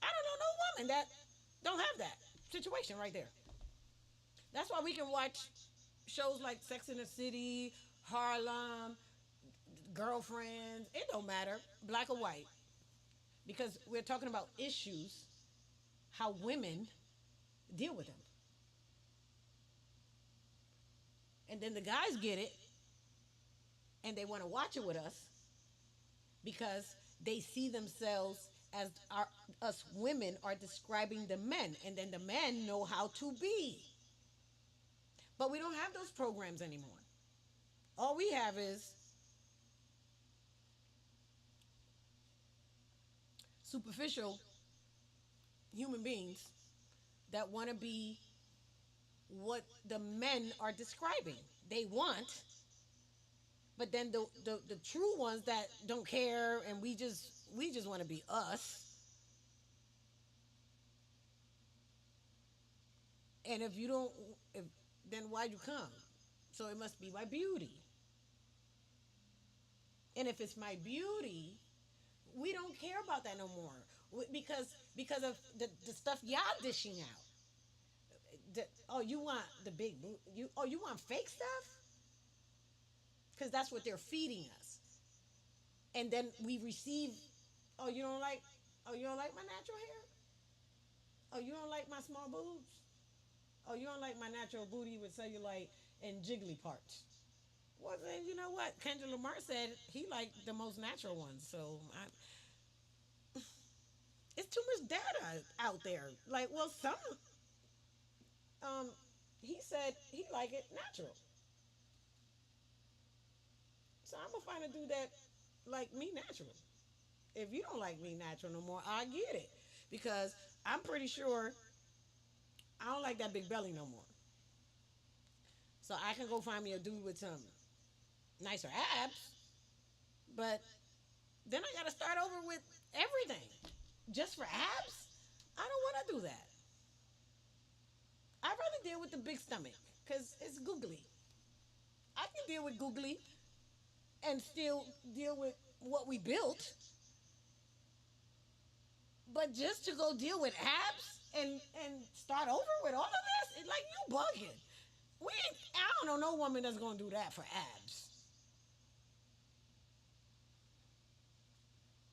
I don't know no woman that don't have that situation right there. That's why we can watch shows like Sex in the City, Harlem, Girlfriends. It don't matter, black or white, because we're talking about issues, how women deal with them. And then the guys get it and they want to watch it with us because they see themselves as us women are describing the men, and then the men know how to be. But we don't have those programs anymore. All we have is superficial human beings that want to be what the men are describing. They want, but then the true ones that don't care and we just want to be us. And if you don't, if then why'd you come? So it must be my beauty. And if it's my beauty, we don't care about that no more because of the stuff y'all dishing out. Oh, you want the big you? Oh, you want fake stuff? Because that's what they're feeding us. And then we receive. Oh, you don't like? Oh, you don't like my natural hair? Oh, you don't like my small boobs? Oh, you don't like my natural booty with cellulite and jiggly parts? Well, then you know what? Kendrick Lamar said he liked the most natural ones. So it's too much data out there. Like, well, some um, he said he like it natural. So I'm gonna find a dude that like me natural. If you don't like me natural no more, I get it because I'm pretty sure I don't like that big belly no more. So I can go find me a dude with some nicer abs, but then I gotta start over with everything just for abs. I don't want to do that. I'd rather deal with the big stomach because it's googly. I can deal with googly and still deal with what we built, but just to go deal with abs and start over with all of this, it's like you bugging. We ain't, I don't know no woman that's gonna do that for abs.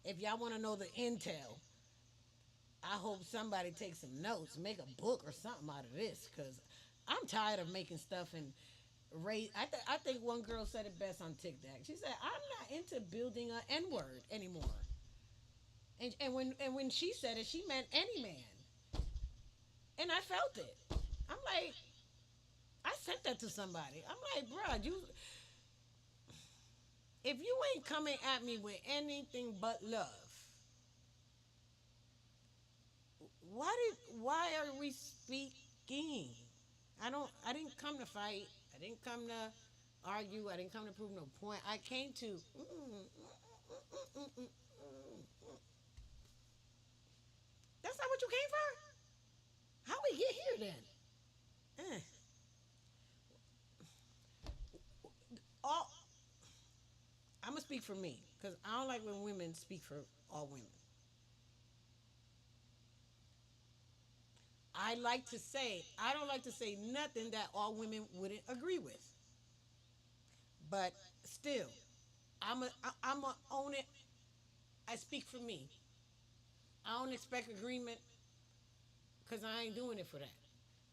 If y'all want to know the intel, I hope somebody takes some notes, make a book or something out of this, because I'm tired of making stuff and raise. I think one girl said it best on TikTok. She said, "I'm not into building a N word anymore." And when she said it, she meant any man, and I felt it. I'm like, I sent that to somebody. I'm like, bruh, you if you ain't coming at me with anything but love, why are we speaking? I didn't come to fight. I didn't come to argue. I didn't come to prove no point. I came to that's not what you came for? How we get here then? Eh. All I'm gonna speak for me because I don't like when women speak for all women. I don't like to say nothing that all women wouldn't agree with. But still, I'm a own it. I speak for me. I don't expect agreement because I ain't doing it for that.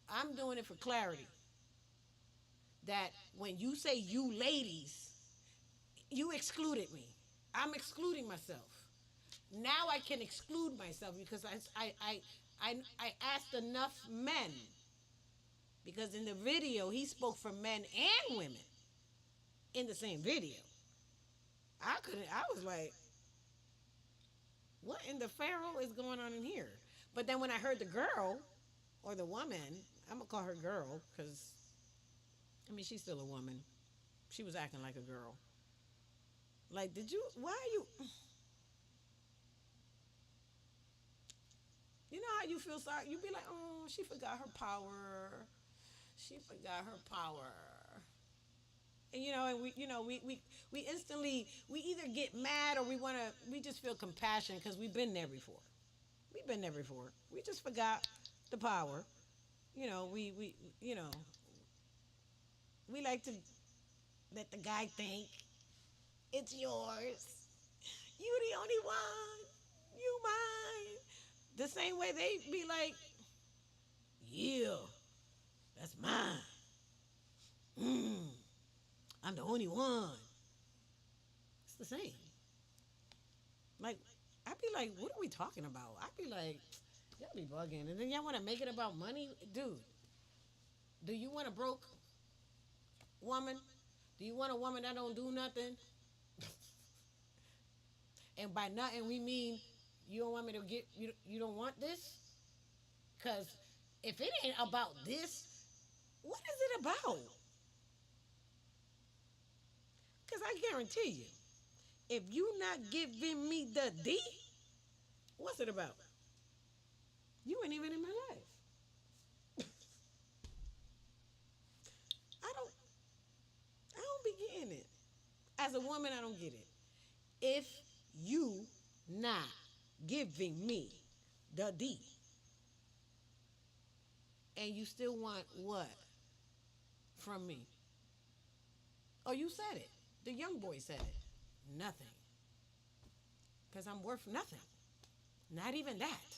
I'm doing it for clarity. That when you say you ladies, you excluded me. I'm excluding myself. Now I can exclude myself because I asked enough men because in the video he spoke for men and women in the same video. I couldn't. I was like, what in the pharaoh is going on in here? But then when I heard the girl or the woman, I'm gonna call her girl because I mean she's still a woman. She was acting like a girl. Like, did you? Why are you? You know how you feel sorry? You be like, oh, she forgot her power. She forgot her power. And and we instantly we either get mad or we just feel compassion because we've been there before. We've been there before. We just forgot the power. We we like to let the guy think it's yours. You the only one. You mine. The same way they be like, yeah, that's mine. Mm, I'm the only one. It's the same. Like, I'd be like, what are we talking about? I'd be like, y'all be bugging. And then y'all want to make it about money? Dude, do you want a broke woman? Do you want a woman that don't do nothing? And by nothing, we mean you don't want me to get, you don't want this? Because if it ain't about this, what is it about? Because I guarantee you, if you not giving me the D, what's it about? You ain't even in my life. I don't I don't be getting it. As a woman, I don't get it. If you not giving me the D and you still want what from me? Oh, you said it. The young boy said it. Nothing. Because I'm worth nothing. Not even that.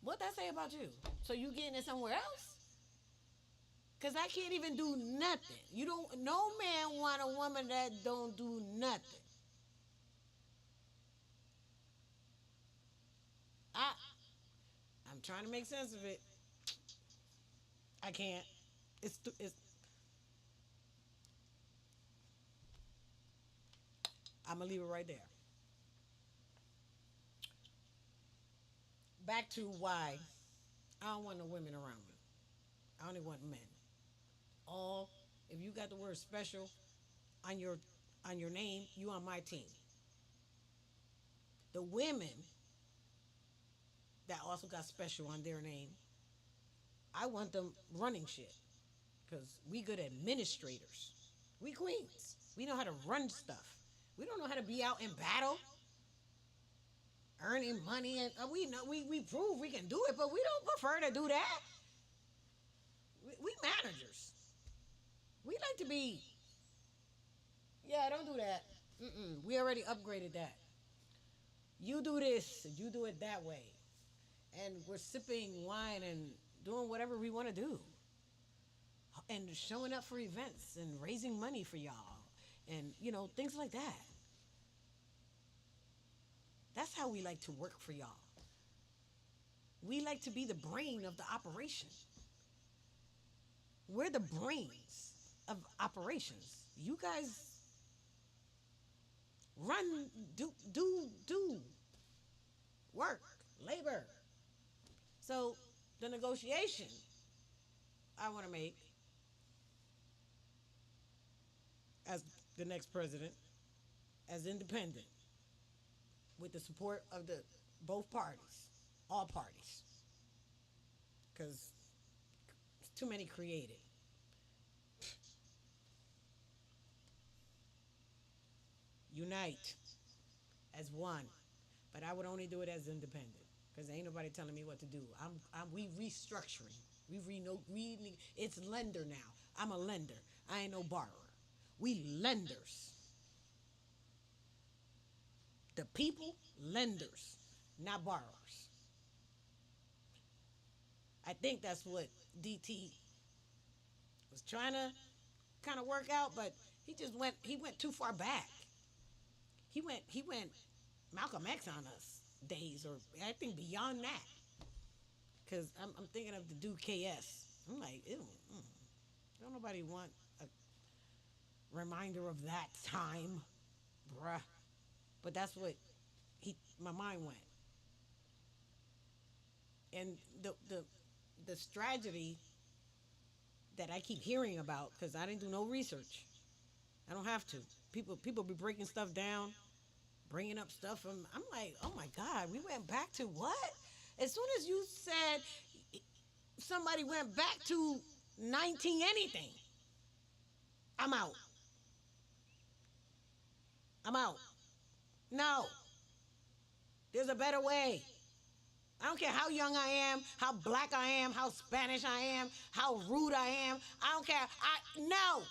What that say about you? So you getting it somewhere else? Because I can't even do nothing. You don't. No man want a woman that don't do nothing. I I'm trying to make sense of it. I can't. It's. I'm gonna leave it right there. Back to why I don't want no women around me. I only want men. All if you got the word special on your name, you on my team. The women that also got special on their name, I want them running shit because we good administrators. We queens. We know how to run stuff. We don't know how to be out in battle, earning money, and we know we prove we can do it, but we don't prefer to do that. We managers. We like to be. Yeah, don't do that. Mm-mm. We already upgraded that. You do this, you do it that way, and we're sipping wine and doing whatever we want to do, and showing up for events and raising money for y'all, and things like that. That's how we like to work for y'all. We like to be the brain of the operation. We're the brains of operations. You guys run, do work, labor. So the negotiation I want to make as the next president, as independent, with the support of the both parties, all parties, because too many created. Unite as one, but I would only do it as independent because ain't nobody telling me what to do. We restructuring. It's lender now. I'm a lender. I ain't no borrower. We lenders. The people, lenders, not borrowers. I think that's what DT was trying to kind of work out, but he went too far back. He went Malcolm X on us days, or I think beyond that. Cause I'm thinking of the dude KS. I'm like, ew, don't nobody want a reminder of that time, bruh. But that's what my mind went. And the tragedy that I keep hearing about, because I didn't do no research. I don't have to. People be breaking stuff down, bringing up stuff from. I'm like, oh my God, we went back to what? As soon as you said somebody went back to 19 anything, I'm out. I'm out. No, there's a better way. I don't care how young I am, how black I am, how Spanish I am, how rude I am. I don't care. No,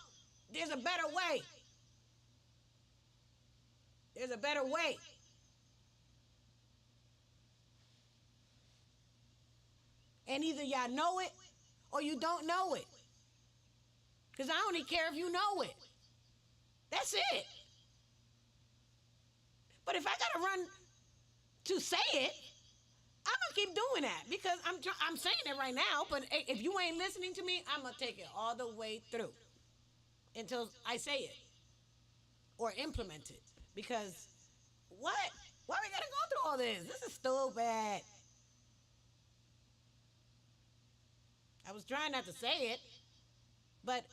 there's a better way. There's a better way. And either y'all know it or you don't know it. Because I only care if you know it. That's it. But if I gotta run to say it, I'm gonna keep doing that because I'm saying it right now. But if you ain't listening to me, I'm gonna take it all the way through until I say it or implement it. Because what? Why we gotta go through all this? This is stupid. I was trying not to say it, but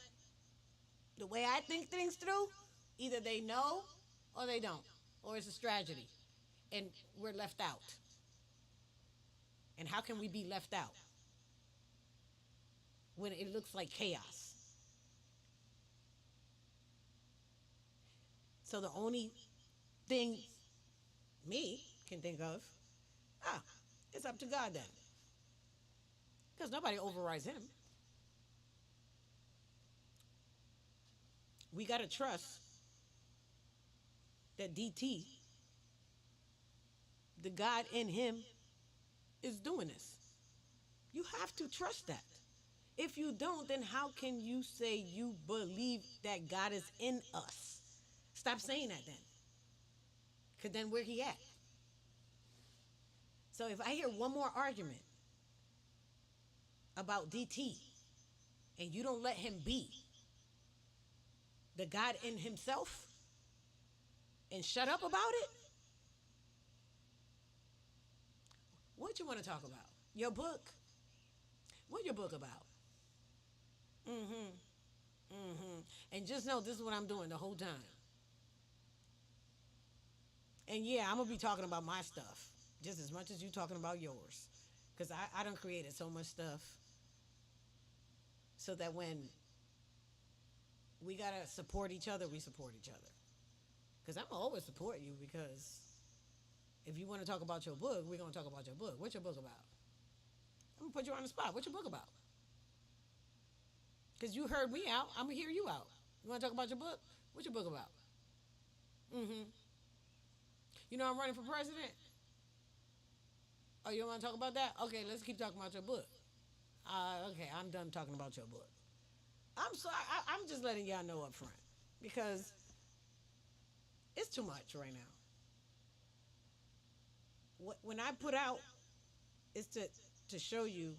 the way I think things through, either they know or they don't, or it's a tragedy, and we're left out. And how can we be left out when it looks like chaos? So the only thing me can think of, it's up to God then. Because nobody overrides him. We got to trust that DT, the God in him, is doing this. You have to trust that. If you don't, then how can you say you believe that God is in us? Stop saying that then. Because then where he at? So if I hear one more argument about DT and you don't let him be the God in himself and shut up about it, what you want to talk about? Your book? What your book about? And just know this is what I'm doing the whole time. And yeah, I'm going to be talking about my stuff just as much as you talking about yours. Because I done created so much stuff so that when we got to support each other, we support each other. Because I'm going to always support you because if you want to talk about your book, we're going to talk about your book. What's your book about? I'm going to put you on the spot. What's your book about? Because you heard me out, I'm going to hear you out. You want to talk about your book? What's your book about? You know I'm running for president? Oh, you don't want to talk about that? Okay, let's keep talking about your book. Okay, I'm done talking about your book. I'm sorry. I'm just letting y'all know up front because it's too much right now. When I put out, it's to show you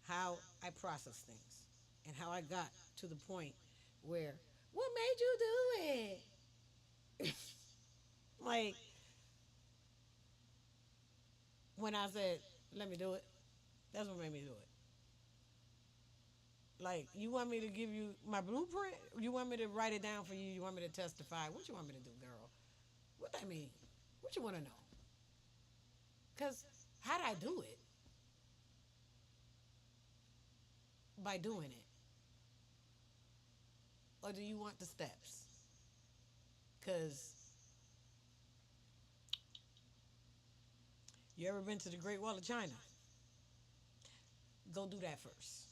how I process things and how I got to the point where, what made you do it? Like, when I said, let me do it, that's what made me do it. Like, you want me to give you my blueprint? You want me to write it down for you? You want me to testify? What you want me to do, girl? What that mean? What you want to know? Because how'd I do it? By doing it. Or do you want the steps? Because You ever been to the Great Wall of China? Go do that first.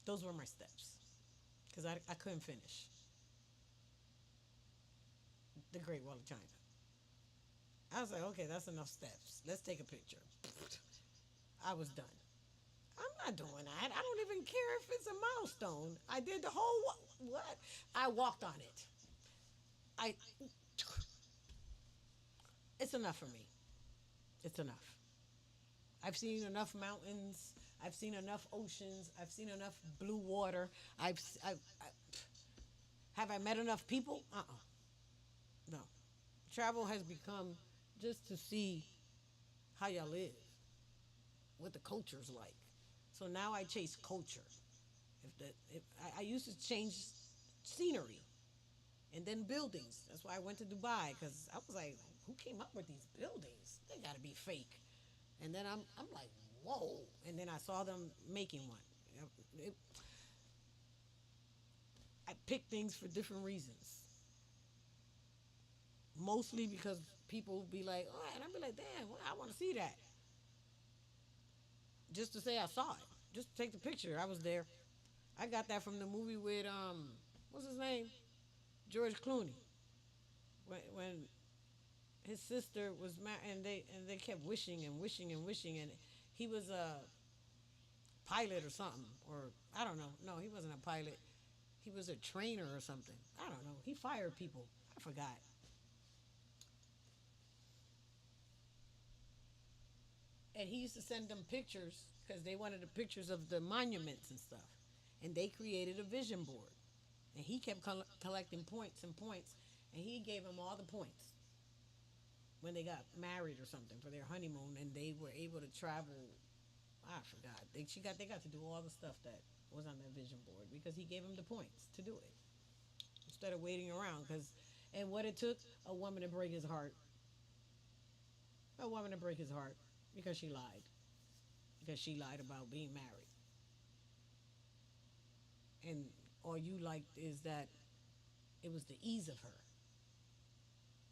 Those were my steps because I couldn't finish the Great Wall of China. I was like, okay, that's enough steps. Let's take a picture. I was done. I'm not doing that. I don't even care if it's a milestone. I did the whole what? I walked on it. I it's enough for me. It's enough. I've seen enough mountains. I've seen enough oceans. I've seen enough blue water. Have I met enough people? No. Travel has become just to see how y'all live, what the culture's like. So now I chase culture. If I used to change scenery and then buildings. That's why I went to Dubai because I was like, who came up with these buildings? They got to be fake. And then I'm like, whoa. And then I saw them making one. It, I pick things for different reasons. Mostly because people be like, oh, and I'd be like, damn, well, I want to see that. Just to say I saw it. Just to take the picture. I was there. I got that from the movie with what's his name? George Clooney. When his sister was married, and they kept wishing and wishing and wishing, and he was a pilot or something, or I don't know. No, he wasn't a pilot. He was a trainer or something. I don't know. He fired people. I forgot. And he used to send them pictures because they wanted the pictures of the monuments and stuff. And they created a vision board. And he kept collecting points and points, and he gave them all the points when they got married or something for their honeymoon, and they were able to travel. I forgot. They got to do all the stuff that was on that vision board because he gave them the points to do it instead of waiting around. And what it took, a woman to break his heart, a woman to break his heart because she lied about being married, and all you liked is that it was the ease of her,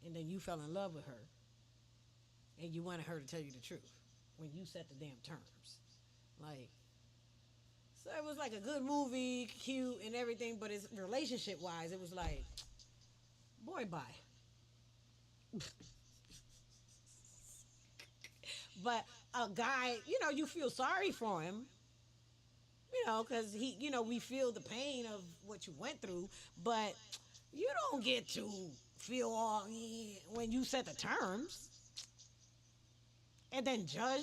and then you fell in love with her, and you wanted her to tell you the truth when you set the damn terms. Like, so it was like a good movie, cute and everything, but it's relationship wise, it was like, boy, bye. But a guy, you feel sorry for him, because we feel the pain of what you went through, but you don't get to feel all when you set the terms and then judge.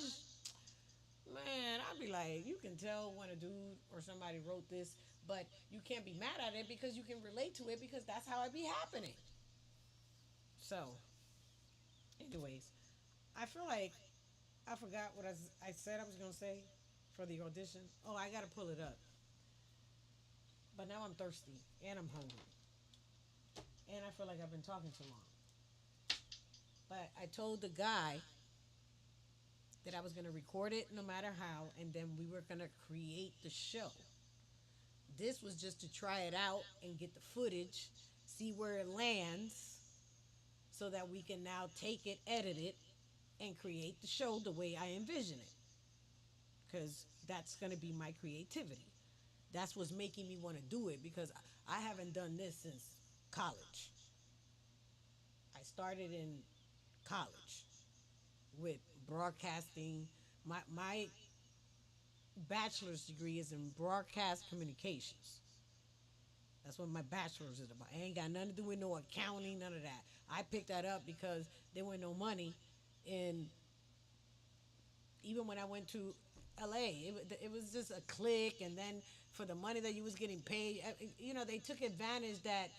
Man, I'd be like, you can tell when a dude or somebody wrote this, but you can't be mad at it because you can relate to it because that's how it be happening. So, anyways, I feel like I forgot what I said I was going to say for the audition. Oh, I got to pull it up. But now I'm thirsty and I'm hungry. And I feel like I've been talking too long. But I told the guy that I was going to record it no matter how, and then we were going to create the show. This was just to try it out and get the footage, see where it lands, so that we can now take it, edit it, and create the show the way I envision it. Because that's going to be my creativity. That's what's making me want to do it because I haven't done this since college. I started in college with broadcasting. My bachelor's degree is in broadcast communications. That's what my bachelor's is about. It ain't got nothing to do with no accounting, none of that. I picked that up because there wasn't no money in, even when I went to LA, it was just a click, and then for the money that you was getting paid, they took advantage that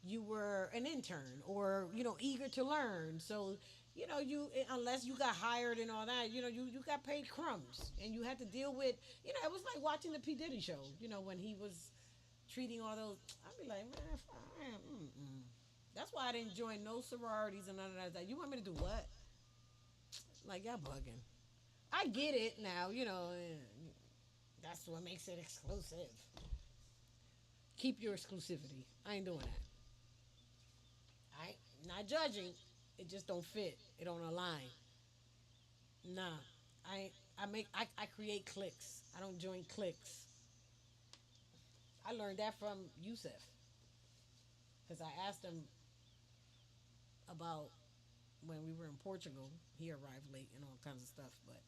you were an intern or, eager to learn. So, you unless you got hired and all that, you got paid crumbs, and you had to deal with, it was like watching the P. Diddy show, when he was treating all those, I'd be like, man, that's why I didn't join no sororities and none of that. You want me to do what? Like, y'all bugging. I get it now, that's what makes it exclusive. Keep your exclusivity. I ain't doing that. I ain't not judging. It just don't fit. It don't align. Nah, I create cliques. I don't join cliques. I learned that from Yusef because I asked him about when we were in Portugal. He arrived late and all kinds of stuff, but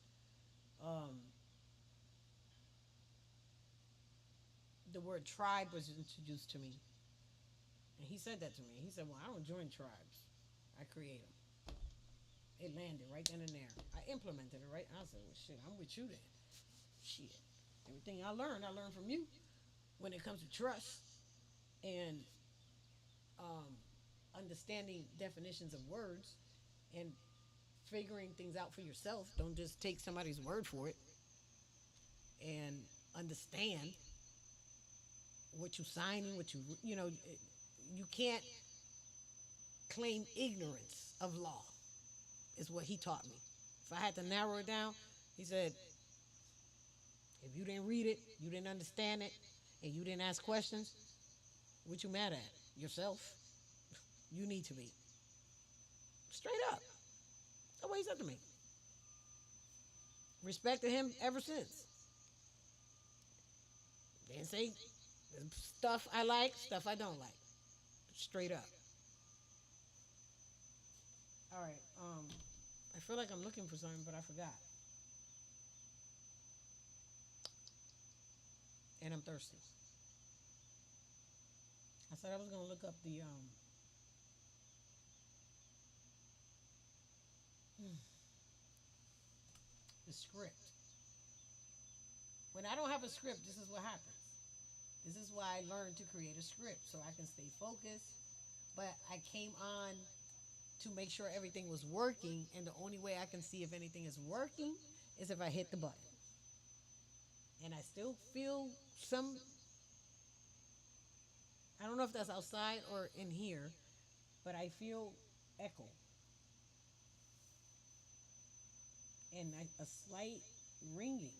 the word tribe was introduced to me, and he said that to me. He said, "Well, I don't join tribes. I create them." It landed right then and there. I implemented it right. I said, "Well, shit, I'm with you then." Shit, everything I learned from you when it comes to trust and um, understanding definitions of words and figuring things out for yourself. Don't just take somebody's word for it and understand what you signing, what you know. You can't claim ignorance of law. Is what he taught me. If I had to narrow it down, he said, if you didn't read it, you didn't understand it, and you didn't ask questions, what you mad at? Yourself. You need to be. Straight up. That's what he said to me. Respected him ever since. Didn't say stuff I like, stuff I don't like. Straight up. All right. I feel like I'm looking for something, but I forgot, and I'm thirsty. I said I was gonna look up the script. When I don't have a script, this is what happens. This is why I learned to create a script so I can stay focused. But I came on to make sure everything was working, and the only way I can see if anything is working is if I hit the button. And I still feel some, I don't know if that's outside or in here, but I feel echo and a slight ringing.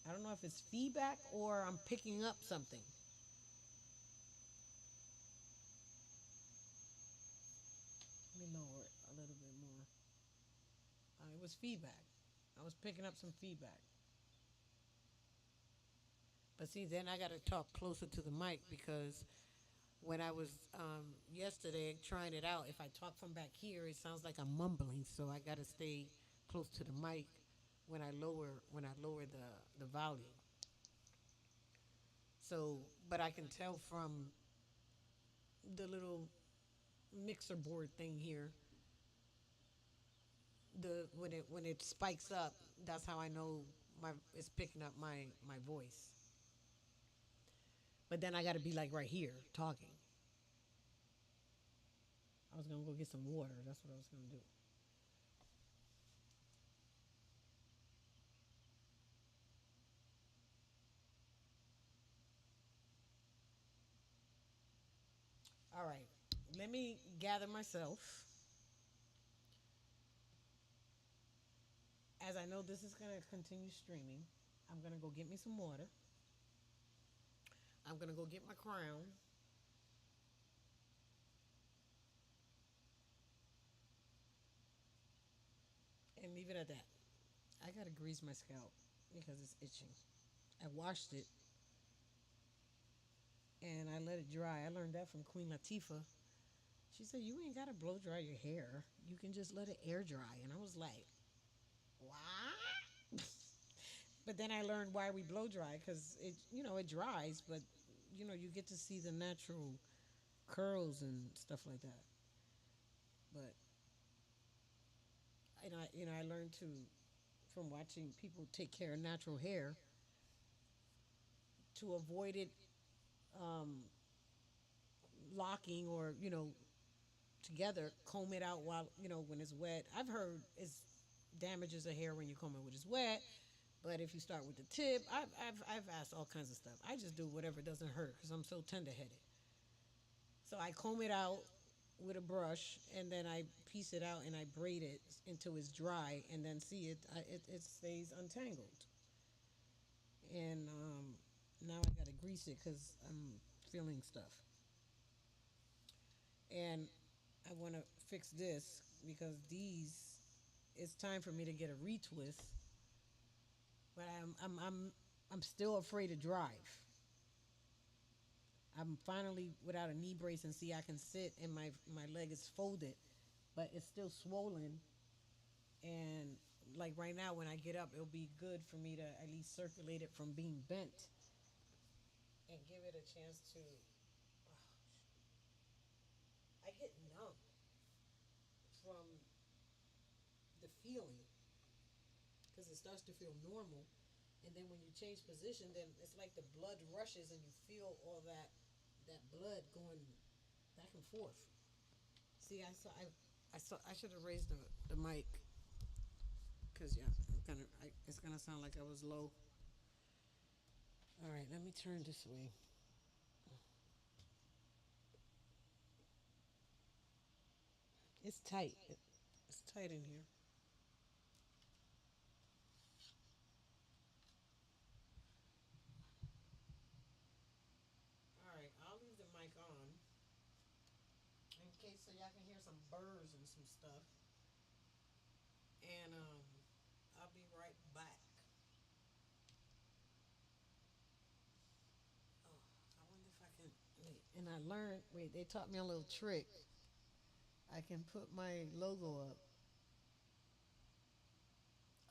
I don't know if it's feedback or I'm picking up something. Let me lower it a little bit more. It was feedback. I was picking up some feedback. But see, then I got to talk closer to the mic because when I was yesterday trying it out, if I talk from back here, it sounds like I'm mumbling. So I got to stay close to the mic when I lower the volume. So, but I can tell from the little mixer board thing here, the when it spikes up, that's how I know my it's picking up my voice. But then I got to be like right here talking. I was gonna go get some water. That's what I was gonna do. All right, let me gather myself. As I know this is gonna continue streaming, I'm gonna go get me some water. I'm gonna go get my crown and leave it at that. I gotta grease my scalp because it's itching. I washed it and I let it dry. I learned that from Queen Latifah. She said, "You ain't gotta blow dry your hair. You can just let it air dry." And I was like, "What?" But then I learned why we blow dry because it dries, but you get to see the natural curls and stuff like that. But I learned to from watching people take care of natural hair to avoid it um, locking or together. Comb it out while when it's wet. I've heard it damages the hair when you comb it when it's wet. But if you start with the tip, I've asked all kinds of stuff. I just do whatever doesn't hurt because I'm so tender headed. So I comb it out with a brush and then I piece it out and I braid it until it's dry and then see it stays untangled. And now I gotta grease it because I'm feeling stuff. And I want to fix this because these it's time for me to get a retwist, but I'm still afraid to drive. I'm finally without a knee brace and see I can sit and my leg is folded, but it's still swollen. And like right now, when I get up, it'll be good for me to at least circulate it from being bent and give it a chance to. I get numb from the feeling because it starts to feel normal, and then when you change position, then it's like the blood rushes and you feel all that blood going back and forth. See, I should have raised the mic because yeah, it's gonna sound like I was low. All right, let me turn this way. It's tight. It's tight in here. All right, I'll leave the mic on in case so y'all can hear some birds and some stuff. And I'll be right back. Oh, I wonder if I can wait. And I learned. Wait, they taught me a little trick. I can put my logo up.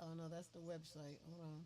Oh no, that's the website. Hold on.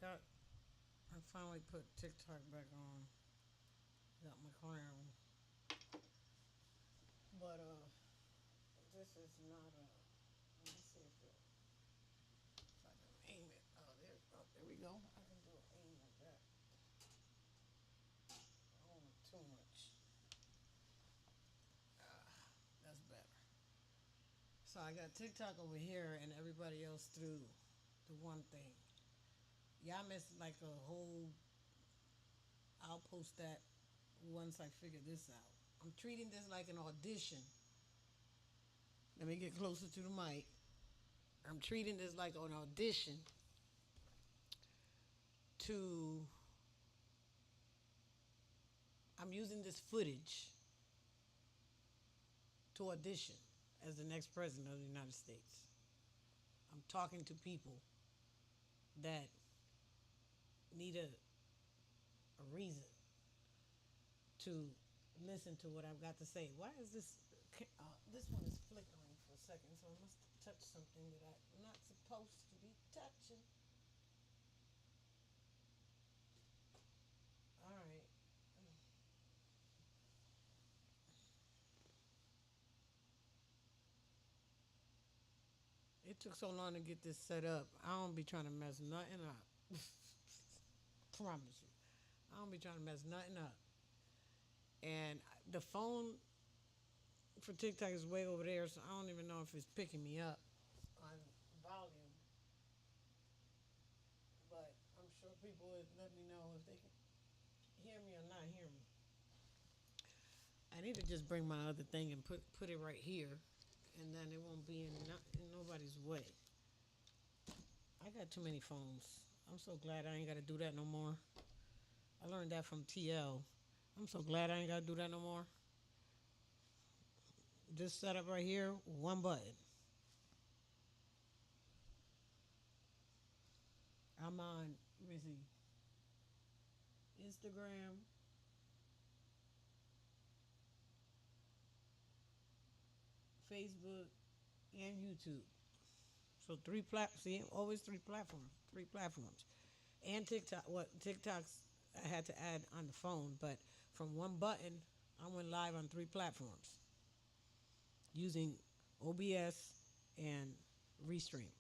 I finally put TikTok back on. Got my crown. But this is not a. Let me see if I can aim it. There we go. I can do an aim like that. I don't want too much. That's better. So I got TikTok over here and everybody else through the one thing. Y'all missed like a whole. I'll post that once I figure this out. I'm treating this like an audition. Let me get closer to the mic. I'm treating this like an audition to. I'm using this footage to audition as the next president of the United States. I'm talking to people that need a reason to listen to what I've got to say. Why is this? This one is flickering for a second, so I must touch something that I'm not supposed to be touching. All right. It took so long to get this set up. I don't be trying to mess nothing up. Promise you. I don't be trying to mess nothing up. And the phone for TikTok is way over there, so I don't even know if it's picking me up on volume. But I'm sure people would let me know if they can hear me or not hear me. I need to just bring my other thing and put it right here, and then it won't be in nobody's way. I got too many phones. I'm so glad I ain't got to do that no more. I learned that from TL. I'm so glad I ain't got to do that no more. This setup right here, one button. I'm on, let me see, Instagram, Facebook, and YouTube. So always three platforms, and TikTok. What TikToks I had to add on the phone, but from one button, I went live on three platforms using OBS and Restream.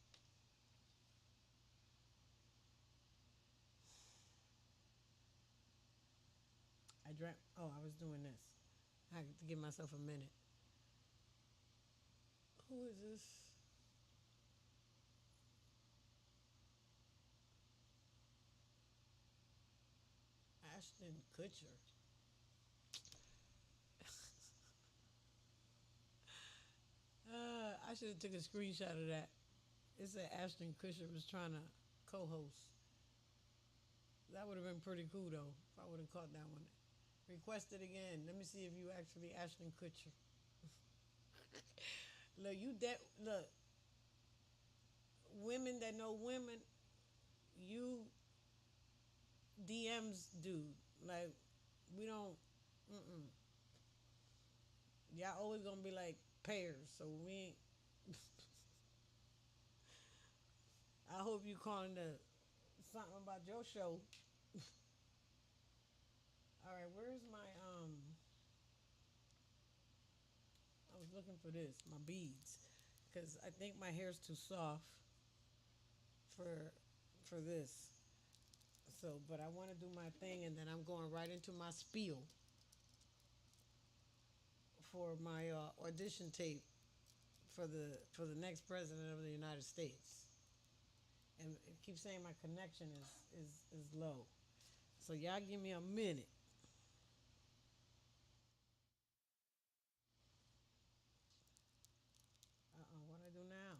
I drank. Oh, I was doing this. I had to give myself a minute. Who is this? Ashton Kutcher. I should have took a screenshot of that. It said Ashton Kutcher was trying to co-host. That would have been pretty cool though if I would have caught that one. Request it again. Let me see if you actually Ashton Kutcher. Look, look. Women that know women, you DMs dude. Like we don't. Mm-mm. Y'all always gonna be like pairs, so we ain't. I hope you calling the something about your show. All right, where's my I was looking for this, my beads, because I think my hair's too soft for for this. So, but I want to do my thing, and then I'm going right into my spiel for my audition tape for the next president of the United States. And it keeps saying my connection is low. So y'all give me a minute. What I do now?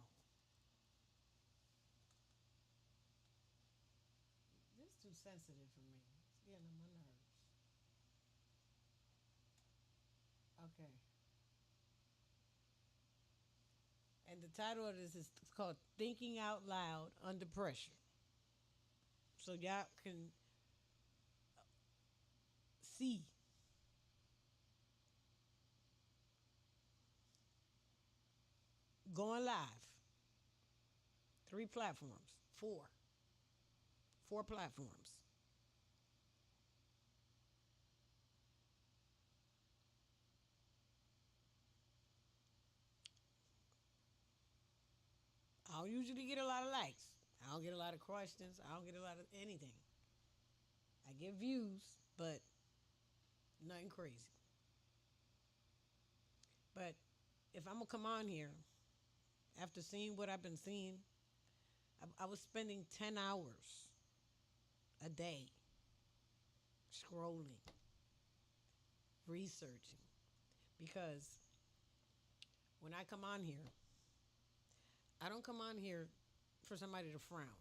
This is too sensitive for me. It's getting on my nerves. Okay. And the title of this is called Thinking Out Loud Under Pressure. So y'all can see. Going live. Three platforms. Four. 4 platforms. I don't usually get a lot of likes. I don't get a lot of questions. I don't get a lot of anything. I get views, but nothing crazy. But if I'm gonna come on here after seeing what I've been seeing, I was spending 10 hours a day scrolling, researching, because when I come on here, I don't come on here for somebody to frown.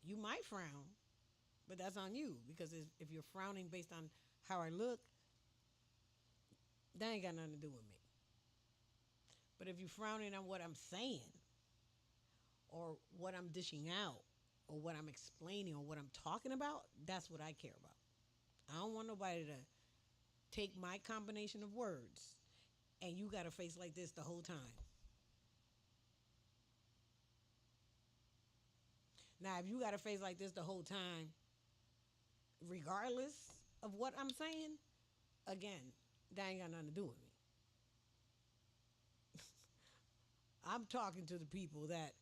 You might frown, but that's on you because if you're frowning based on how I look, that ain't got nothing to do with me. But if you're frowning on what I'm saying or what I'm dishing out or what I'm explaining or what I'm talking about, that's what I care about. I don't want nobody to take my combination of words and you got a face like this the whole time. Now, if you got a face like this the whole time, regardless of what I'm saying, again, that ain't got nothing to do with me. I'm talking to the people that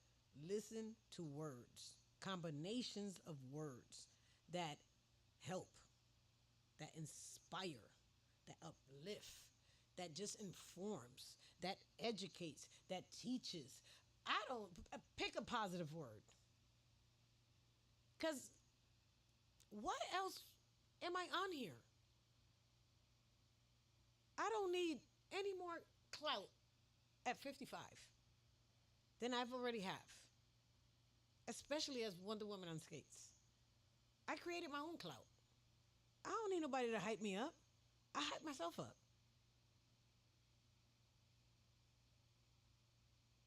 listen to words, combinations of words that help, that inspire, that uplift, that just informs, that educates, that teaches. I don't pick a positive word. Because what else am I on here? I don't need any more clout at 55 than I've already have, especially as Wonder Woman on skates. I created my own clout. I don't need nobody to hype me up. I hype myself up.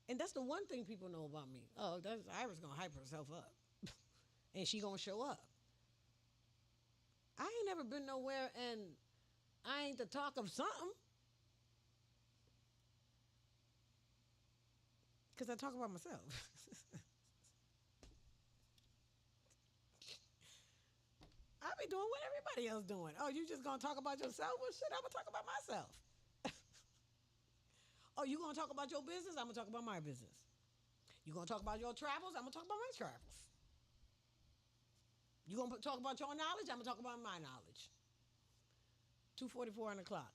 And that's the one thing people know about me. Oh, that's Iris gonna hype herself up. And she gonna show up. I ain't never been nowhere and I ain't the talk of something. Because I talk about myself. I be doing what everybody else doing. Oh, you just gonna talk about yourself? Well, shit, I'm gonna talk about myself. Oh, you gonna talk about your business? I'm gonna talk about my business. You gonna talk about your travels? I'm gonna talk about my travels. You gonna talk about your knowledge? I'm gonna talk about my knowledge. 2:44 on the clock.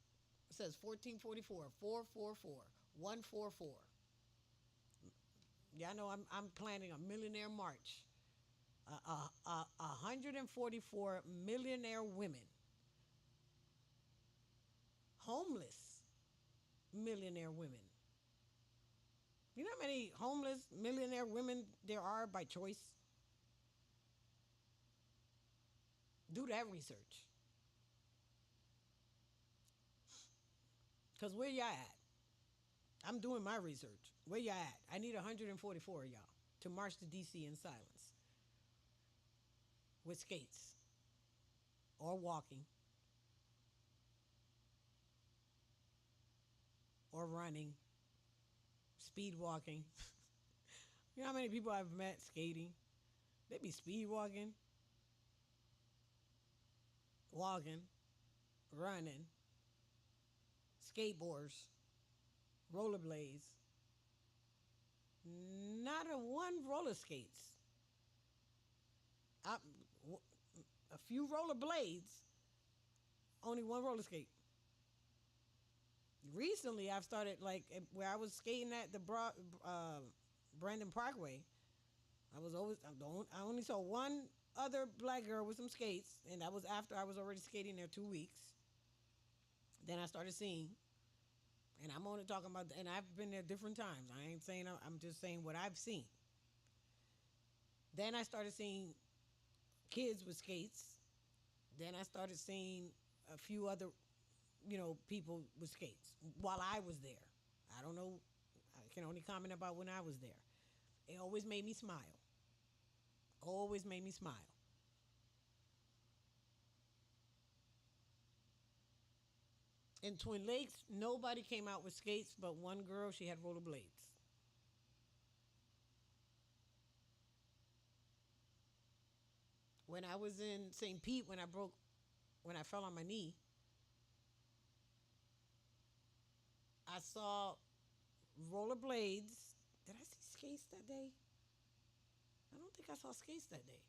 It says 1444, 444, 144. Yeah, I know I'm planning a millionaire march. 144 millionaire women, homeless millionaire women. You know how many homeless millionaire women there are by choice? Do that research. Because where y'all at? I'm doing my research. Where y'all at? I need 144 of y'all to march to DC in silence with skates or walking or running, speed walking. You know how many people I've met skating? They be speed walking, walking, running, skateboards, rollerblades. Not a one roller skates. I, a few rollerblades, only one roller skate. Recently, I've started like where I was skating at the Brandon Parkway. I only saw one other black girl with some skates, and that was after I was already skating there 2 weeks. Then I started seeing, and I'm only talking about, and I've been there different times. I ain't saying, I'm just saying what I've seen. Then I started seeing kids with skates. Then I started seeing a few other, people with skates while I was there. I don't know. I can only comment about when I was there. It always made me smile. Always made me smile. In Twin Lakes, nobody came out with skates but one girl. She had rollerblades. When I was in St. Pete, when I fell on my knee, I saw rollerblades. Did I see skates that day? I don't think I saw skates that day.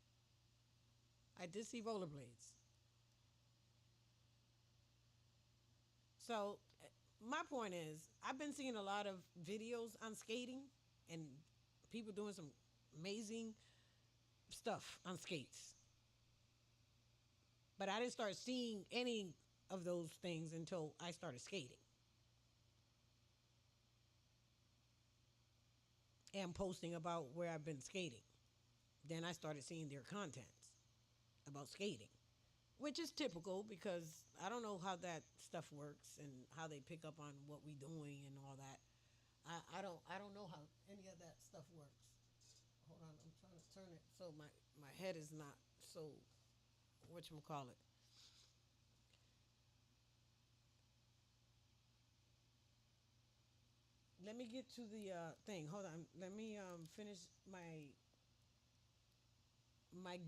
I did see rollerblades. So my point is, I've been seeing a lot of videos on skating and people doing some amazing stuff on skates. But I didn't start seeing any of those things until I started skating and posting about where I've been skating. Then I started seeing their contents about skating, which is typical because I don't know how that stuff works and how they pick up on what we doing and all that. I don't know how any of that stuff works. Hold on, I'm trying to turn it so my head is not so whatchamacallit. Let me get to the thing. Hold on. Let me finish my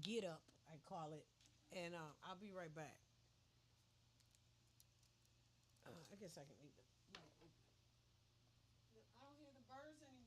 get up, I call it, and I'll be right back. I guess I can leave it. No, I don't hear the birds anymore.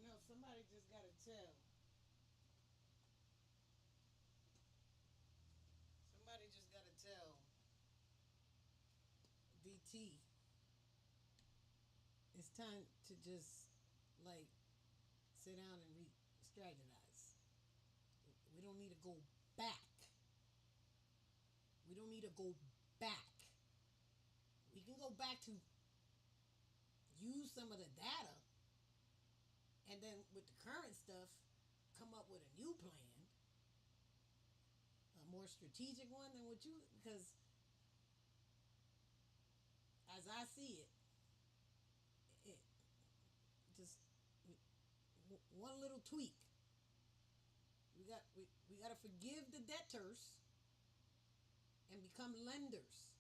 You know, somebody just gotta tell DT it's time to just like sit down and re-strategize. We don't need to go back. We don't need to go back. We can go back to use some of the data and then with the current stuff come up with a new plan, a more strategic one than what you, because as I see it, it just one little tweak. We got to forgive the debtors and become lenders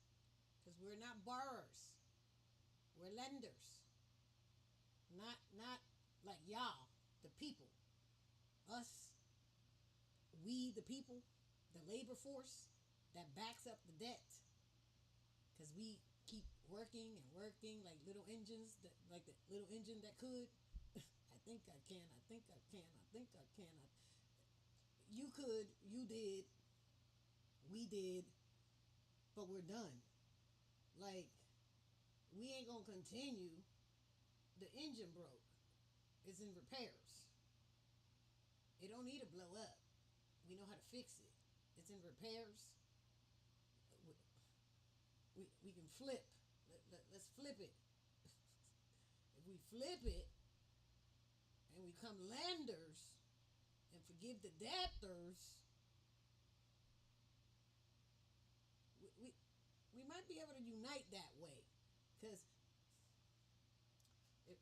because we're not borrowers. We're lenders. Not like y'all, the people. Us, we, the people, the labor force that backs up the debt, because we keep working and working like little engines, that like the little engine that could. I think I can. I think I can. I think I can. You could. You did. We did. But we're done. Like, we ain't gonna continue. The engine broke. It's in repairs. It don't need to blow up. We know how to fix it. It's in repairs. We can flip. Let's flip it. If we flip it and we become lenders and forgive the debtors, we might be able to unite that way. Because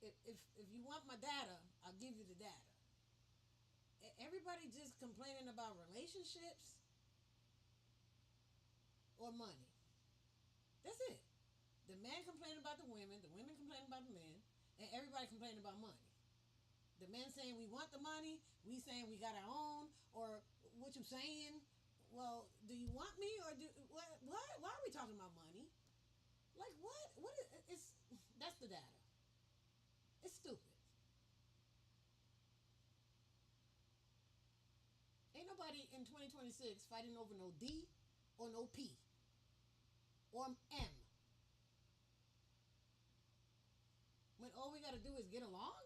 if you want my data, I'll give you the data. Everybody just complaining about relationships or money. That's it. The men complaining about the women complaining about the men, and everybody complaining about money. The men saying we want the money, we saying we got our own, or what you saying? Well, do you want me or do what? Why are we talking about money? Like what? What is? That's the data. It's stupid. Ain't nobody in 2026 fighting over no D or no P or M. When all we got to do is get along?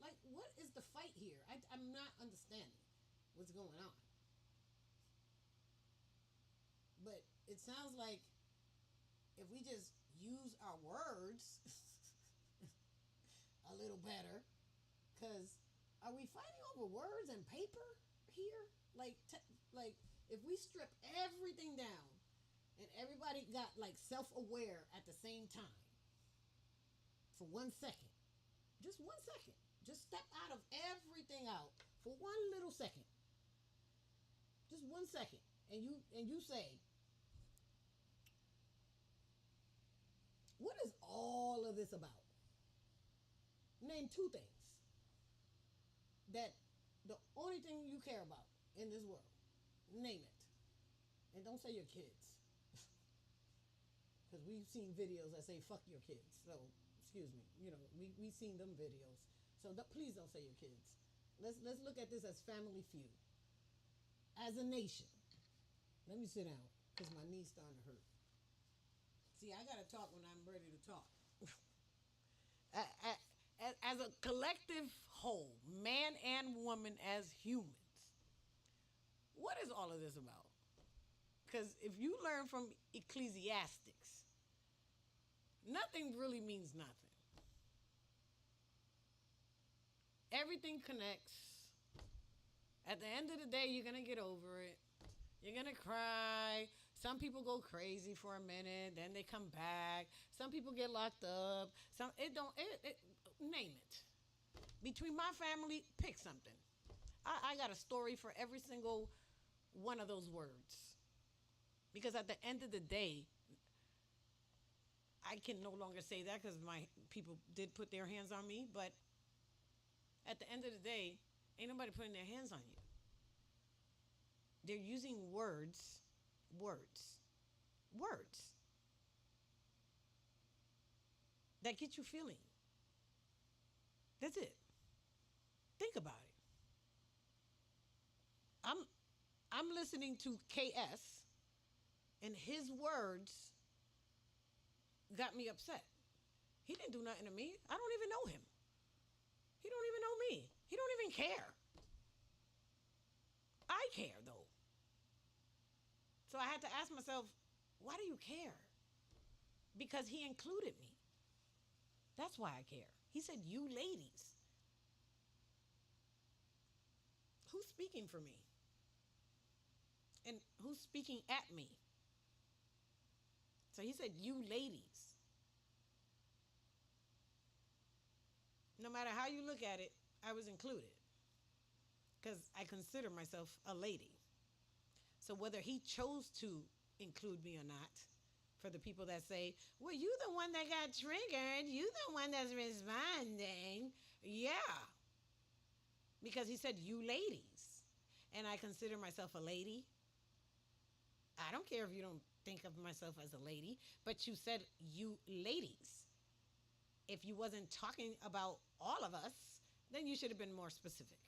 Like, what is the fight here? I'm not understanding what's going on. But it sounds like if we just use our words a little better, because are we fighting over words and paper here? Like if we strip everything down and everybody got like self-aware at the same time for 1 second, just 1 second, just step out of everything out for 1 little second, just 1 second, and you say, what is all of this about? Name 2 things that the only thing you care about in this world. Name it. And don't say your kids. Because we've seen videos that say fuck your kids. So, excuse me. You know, we've seen them videos. So please don't say your kids. Let's look at this as Family Feud. As a nation. Let me sit down because my knee's starting to hurt. See, I got to talk when I'm ready to talk. As a collective whole, man and woman as humans, what is all of this about? Because if you learn from Ecclesiastics, nothing really means nothing. Everything connects. At the end of the day, you're going to get over it. You're going to cry. Some people go crazy for a minute, then they come back. Some people get locked up. Name it. Between my family, pick something. I got a story for every single one of those words. Because at the end of the day, I can no longer say that because my people did put their hands on me, but at the end of the day, ain't nobody putting their hands on you. They're using words that get you feeling. That's it. Think about it. I'm listening to KS, and his words got me upset. He didn't do nothing to me. I don't even know him. He don't even know me. He don't even care. I care, though. So I had to ask myself, why do you care? Because he included me. That's why I care. He said, you ladies. Who's speaking for me? And who's speaking at me? So he said, you ladies. No matter how you look at it, I was included. Because I consider myself a lady. So whether he chose to include me or not, for the people that say, well, you the one that got triggered, you the one that's responding. Yeah. Because he said, you ladies. and I consider myself a lady, I don't care if you don't think of myself as a lady, but you said you ladies. If you wasn't talking about all of us, then you should have been more specific.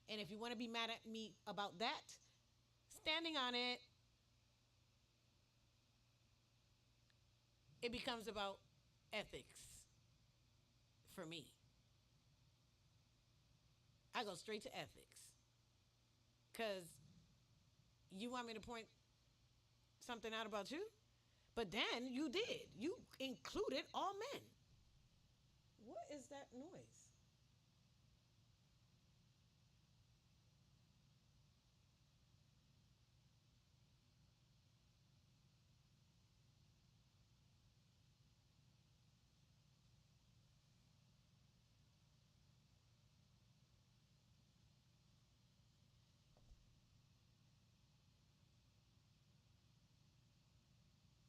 And if you want to be mad at me about that, standing on it, it becomes about ethics for me. I go straight to ethics. Because you want me to point something out about you? But then you did. You included all men. What is that noise?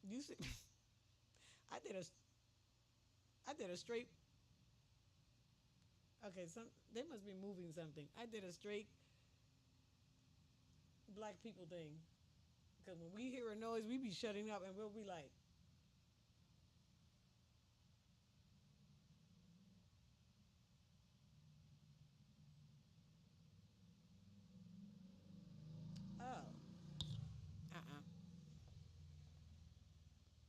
You see, I did a, I did a straight. Okay, they must be moving something. I did a straight black people thing. Because when we hear a noise, we be shutting up and we'll be like, oh, uh-uh.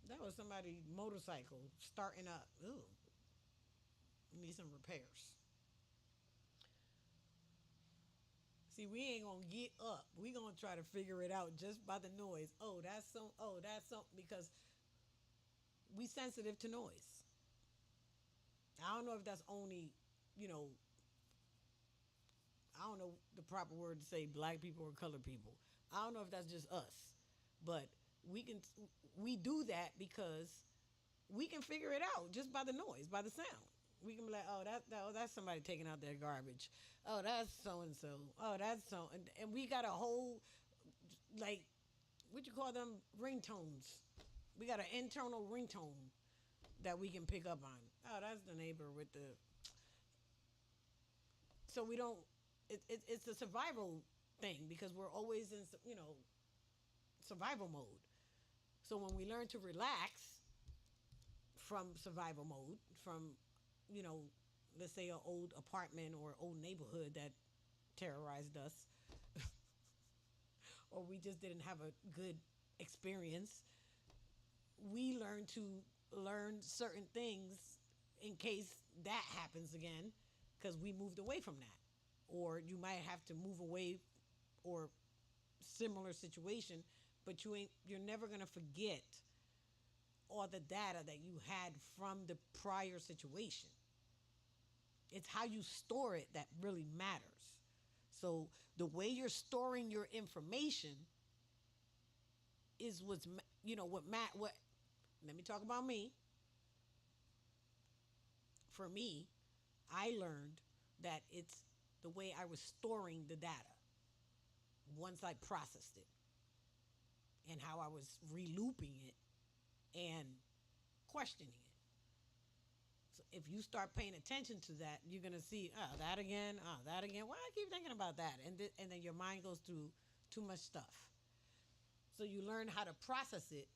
That was somebody's motorcycle starting up. Ooh, need some repairs. See, we ain't gonna get up. We gonna try to figure it out just by the noise. Oh, that's so. Oh, that's so. Because we sensitive to noise. I don't know if that's only, you know, I don't know the proper word to say black people or colored people. I don't know if that's just us, but we can we do that because we can figure it out just by the noise, by the sound. We can be like, oh, that's somebody taking out their garbage. Oh, that's so and so. Oh, that's so, and we got a whole like what you call them ringtones. We got an internal ringtone that we can pick up on. Oh, that's the neighbor with the. So we don't. It's a survival thing because we're always in survival mode. So when we learn to relax from survival mode, from you know, let's say an old apartment or old neighborhood that terrorized us, or we just didn't have a good experience, we learn certain things in case that happens again because we moved away from that. Or you might have to move away or similar situation, but you're never going to forget all the data that you had from the prior situation. It's how you store it that really matters. So the way you're storing your information is what let me talk about me. For me, I learned that it's the way I was storing the data once I processed it and how I was relooping it and questioning it. So if you start paying attention to that, you're gonna see, oh, that again, oh, that again. Why I keep thinking about that? And then your mind goes through too much stuff. So you learn how to process it,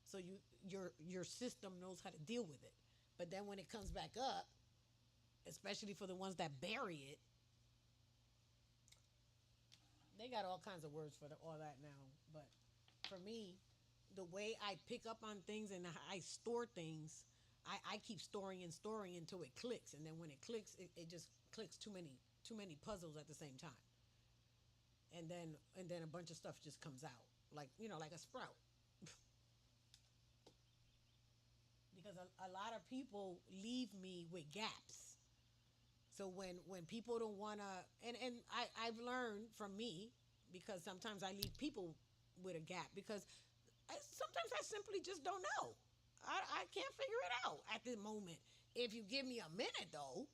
so your system knows how to deal with it. But then when it comes back up, especially for the ones that bury it, they got all kinds of words for all that now. But for me, the way I pick up on things and I store things, I keep storing and storing until it clicks, and then when it clicks, it just clicks too many puzzles at the same time, and then a bunch of stuff just comes out like like a sprout. Because a lot of people leave me with gaps. So when people don't wanna, and I've learned from me, because sometimes I leave people with a gap because sometimes I simply just don't know. I can't figure it out at the moment. If you give me a minute though,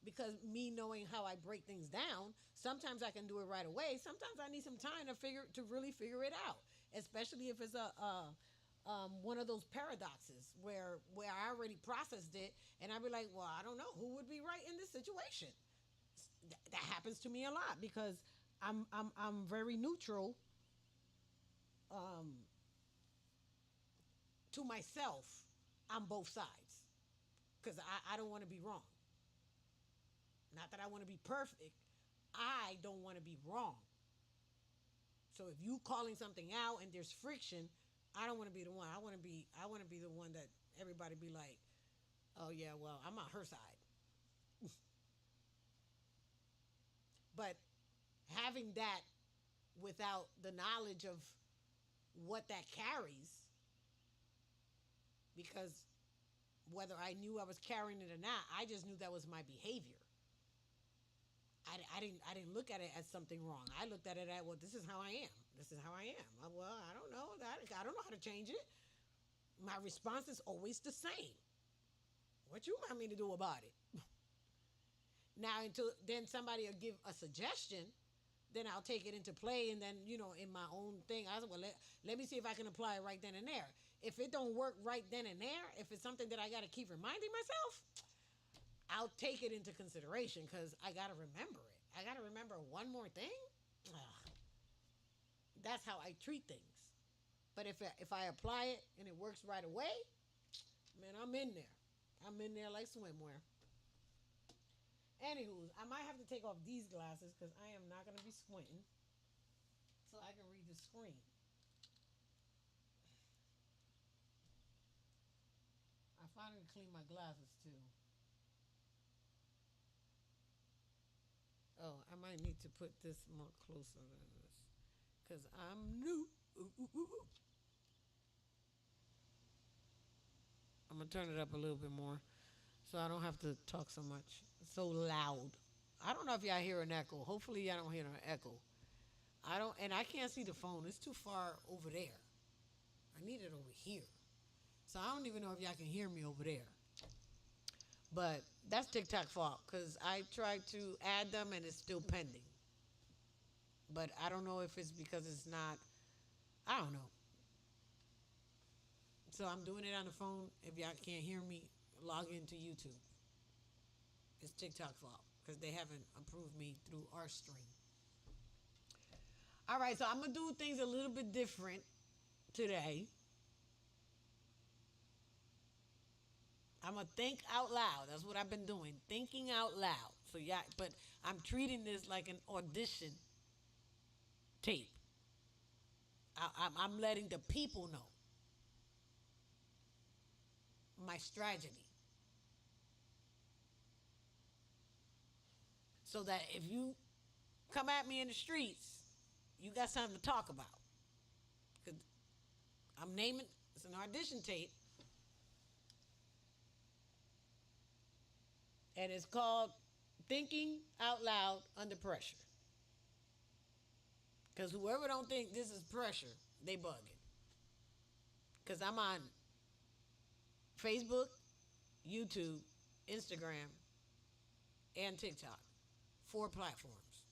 because me knowing how I break things down, sometimes I can do it right away. Sometimes I need some time to really figure it out, especially if it's one of those paradoxes where I already processed it, and I'd be like, well, I don't know who would be right in this situation. That happens to me a lot because I'm very neutral um, to myself on both sides because I don't want to be wrong. Not that I want to be perfect. I don't want to be wrong. So if you calling something out and there's friction, I don't want to be the one. I want to be the one that everybody be like, oh yeah, well I'm on her side. But having that without the knowledge of what that carries, because whether I knew I was carrying it or not, I just knew that was my behavior. I didn't look at it as something wrong. I looked at it as, well, this is how I am. This is how I am. Well, I don't know that. I don't know how to change it. My response is always the same. What you want me to do about it? Now, until then, somebody will give a suggestion. Then I'll take it into play, and then in my own thing, I said, well, let me see if I can apply it right then and there. If it don't work right then and there, if it's something that I got to keep reminding myself, I'll take it into consideration because I got to remember it. I got to remember one more thing. Ugh, that's how I treat things. But if I apply it and it works right away, man, I'm in there. I'm in there like swimwear. Anywho, I might have to take off these glasses because I am not going to be squinting so I can read the screen. I finally cleaned my glasses too. Oh, I might need to put this more closer than this because I'm new. Ooh, ooh, ooh, ooh. I'm going to turn it up a little bit more so I don't have to talk so much. It's so loud. I don't know if y'all hear an echo. Hopefully, y'all don't hear an echo. I don't, and I can't see the phone. It's too far over there. I need it over here. So I don't even know if y'all can hear me over there. But that's TikTok fault because I tried to add them and it's still pending. But I don't know if it's because it's not. I don't know. So I'm doing it on the phone. If y'all can't hear me, log into YouTube. It's TikTok fault because they haven't approved me through Restream. All right, so I'm gonna do things a little bit different today. I'm gonna think out loud. That's what I've been doing, thinking out loud. So yeah, but I'm treating this like an audition tape. I'm letting the people know my strategy, so that if you come at me in the streets, you got something to talk about. Cause I'm naming it's an audition tape, and it's called "Thinking Out Loud Under Pressure." Cause whoever don't think this is pressure, they bugging. Cause I'm on Facebook, YouTube, Instagram, and TikTok. 4 platforms.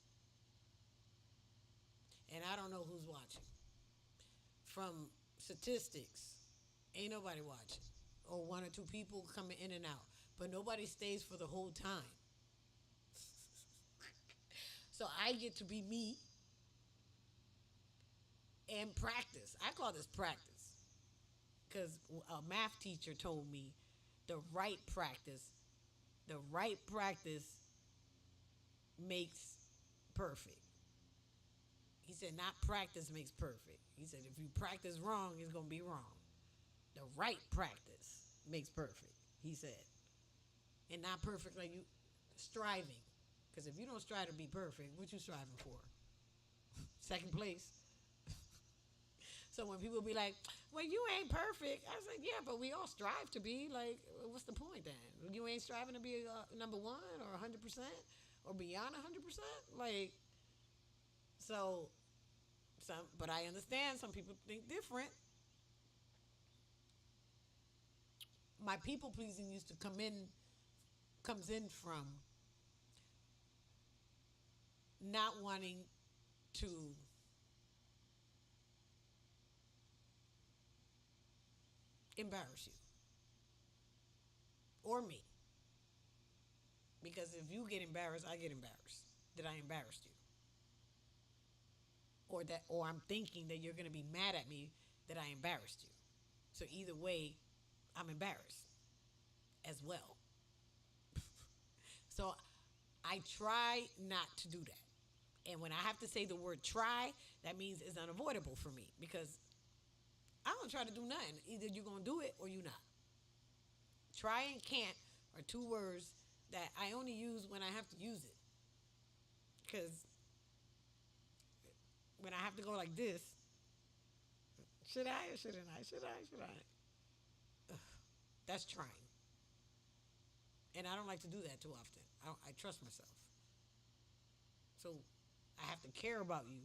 And I don't know who's watching. From statistics, ain't nobody watching. Or one or two people coming in and out. But nobody stays for the whole time. So I get to be me and practice. I call this practice. Because a math teacher told me the right practice, the right practice makes perfect. He said, not practice makes perfect. He said, if you practice wrong, it's going to be wrong. The right practice makes perfect, he said. And not perfect like you striving. Because if you don't strive to be perfect, what you striving for? Second place. So when people be like, well, you ain't perfect. I was like, yeah, but we all strive to be. Like, what's the point then? You ain't striving to be number one or 100% or beyond 100%? Like, so but I understand some people think different. My people pleasing used to comes in from not wanting to embarrass you or me. Because if you get embarrassed, I get embarrassed that I embarrassed you. or I'm thinking that you're going to be mad at me that I embarrassed you. So either way, I'm embarrassed as well. So I try not to do that. And when I have to say the word try, that means it's unavoidable for me because I don't try to do nothing. Either you're going to do it or you're not. Try and can't are two words that I only use when I have to use it. Because when I have to go like this, should I or shouldn't I? Should I? Should I? Ugh, that's trying. And I don't like to do that too often. I trust myself. So I have to care about you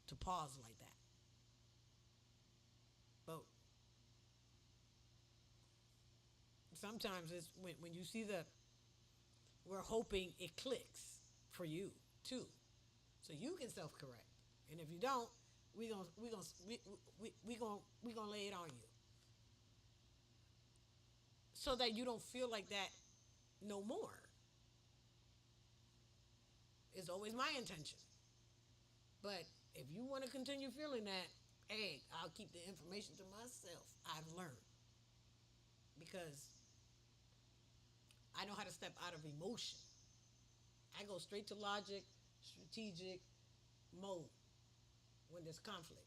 to pause like that. But sometimes it's when you see we're hoping it clicks for you too. So you can self correct. And if you don't, we gonna lay it on you. So that you don't feel like that no more. It's always my intention. But if you want to continue feeling that, hey, I'll keep the information to myself. I've learned. Because I know how to step out of emotion. I go straight to logic, strategic mode when there's conflict.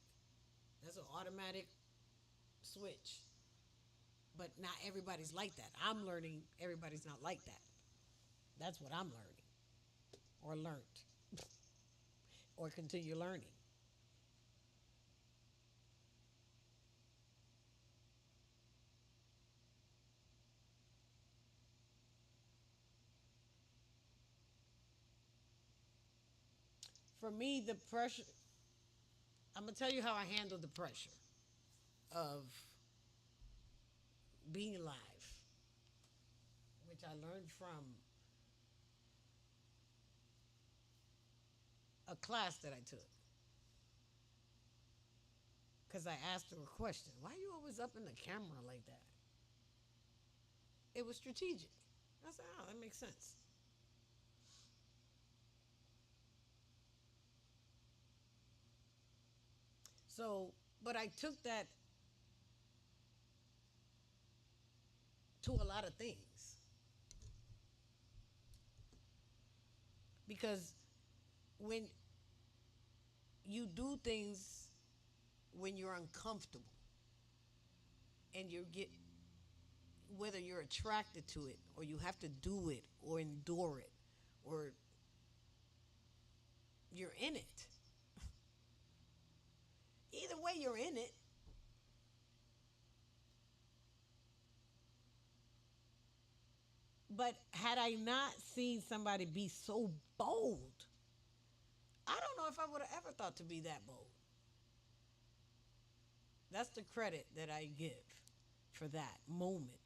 That's an automatic switch. But not everybody's like that. I'm learning everybody's not like that. That's what I'm learning or learned or continue learning. For me, the pressure, I'm going to tell you how I handle the pressure of being live, which I learned from a class that I took. Because I asked her a question. Why are you always up in the camera like that? It was strategic. I said, oh, that makes sense. So, but I took that to a lot of things because when you do things when you're uncomfortable and you get whether you're attracted to it or you have to do it or endure it or you're in it. Either way you're in it. But had I not seen somebody be so bold, I don't know if I would have ever thought to be that bold. That's the credit that I give for that moment.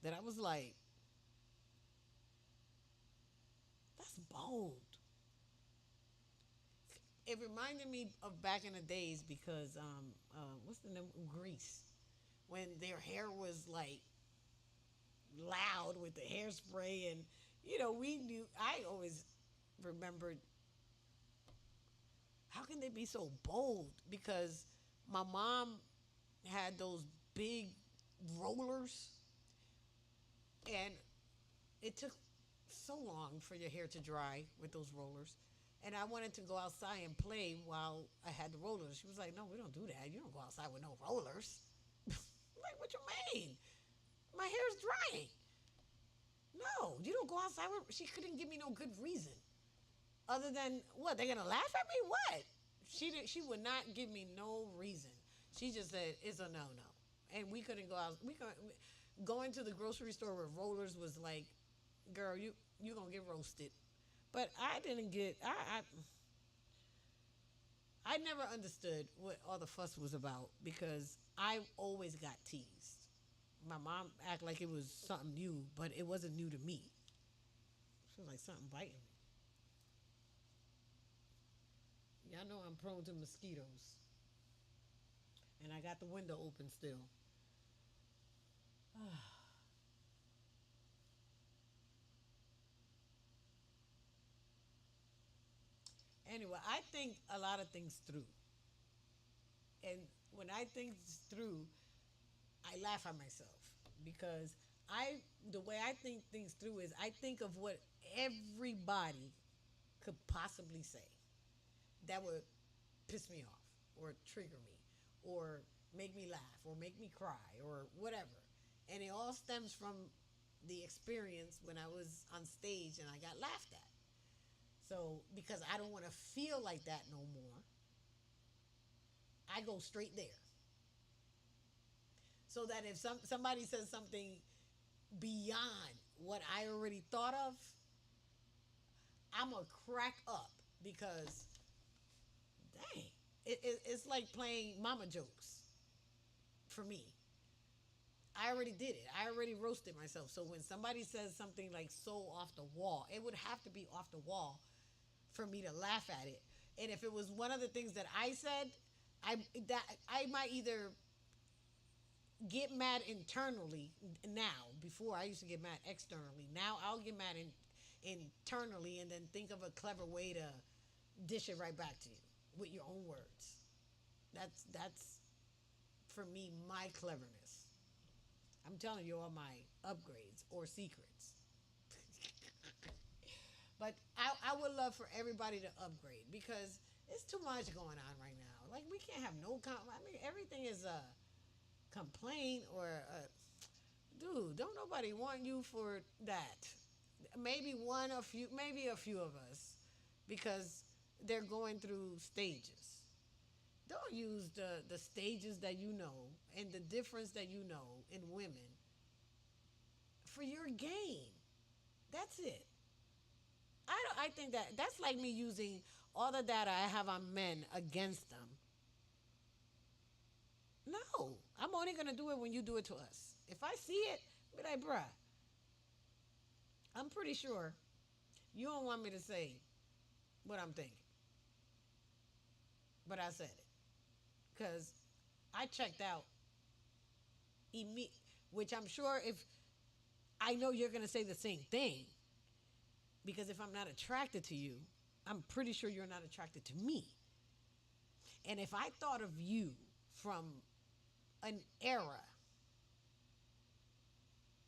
That I was like, that's bold. It reminded me of back in the days because what's the name? Grease, when their hair was like loud with the hairspray, and we knew. I always remembered how can they be so bold because my mom had those big rollers, and it took so long for your hair to dry with those rollers. And I wanted to go outside and play while I had the rollers. She was like, "No, we don't do that. You don't go outside with no rollers." I'm like, "What you mean? My hair's drying." No, you don't go outside with. She couldn't give me no good reason other than what they're gonna laugh at me. What? She would not give me no reason. She just said it's a no no, and we couldn't go out. We couldn't going to the grocery store with rollers was like, girl, you gonna get roasted. But I didn't get. I never understood what all the fuss was about because I always got teased. My mom acted like it was something new, but it wasn't new to me. She was like something biting me. Y'all know I'm prone to mosquitoes, and I got the window open still. Anyway, I think a lot of things through. And when I think through, I laugh at myself because I the way I think things through is I think of what everybody could possibly say that would piss me off or trigger me or make me laugh or make me cry or whatever. And it all stems from the experience when I was on stage and I got laughed at. So because I don't want to feel like that no more, I go straight there. So that if somebody says something beyond what I already thought of, I'm gonna crack up because dang, it's like playing mama jokes for me. I already did it. I already roasted myself. So when somebody says something like so off the wall, it would have to be off the wall for me to laugh at it. And if it was one of the things that I said, I that I might either get mad internally now. Before I used to get mad externally. Now I'll get mad internally and then think of a clever way to dish it right back to you with your own words. That's for me my cleverness. I'm telling you all my upgrades or secrets. But I would love for everybody to upgrade because it's too much going on right now. Like we can't have no I mean everything is a complaint or a dude, don't nobody want you for that. Maybe one, a few, maybe a few of us, because they're going through stages. Don't use the stages that you know and the difference that you know in women for your gain. That's it. I think that that's like me using all the data I have on men against them. No, I'm only gonna do it when you do it to us. If I see it, be like, bruh, I'm pretty sure you don't want me to say what I'm thinking, but I said it because I checked out which I'm sure if I know you're gonna say the same thing because if I'm not attracted to you, I'm pretty sure you're not attracted to me. And if I thought of you from an era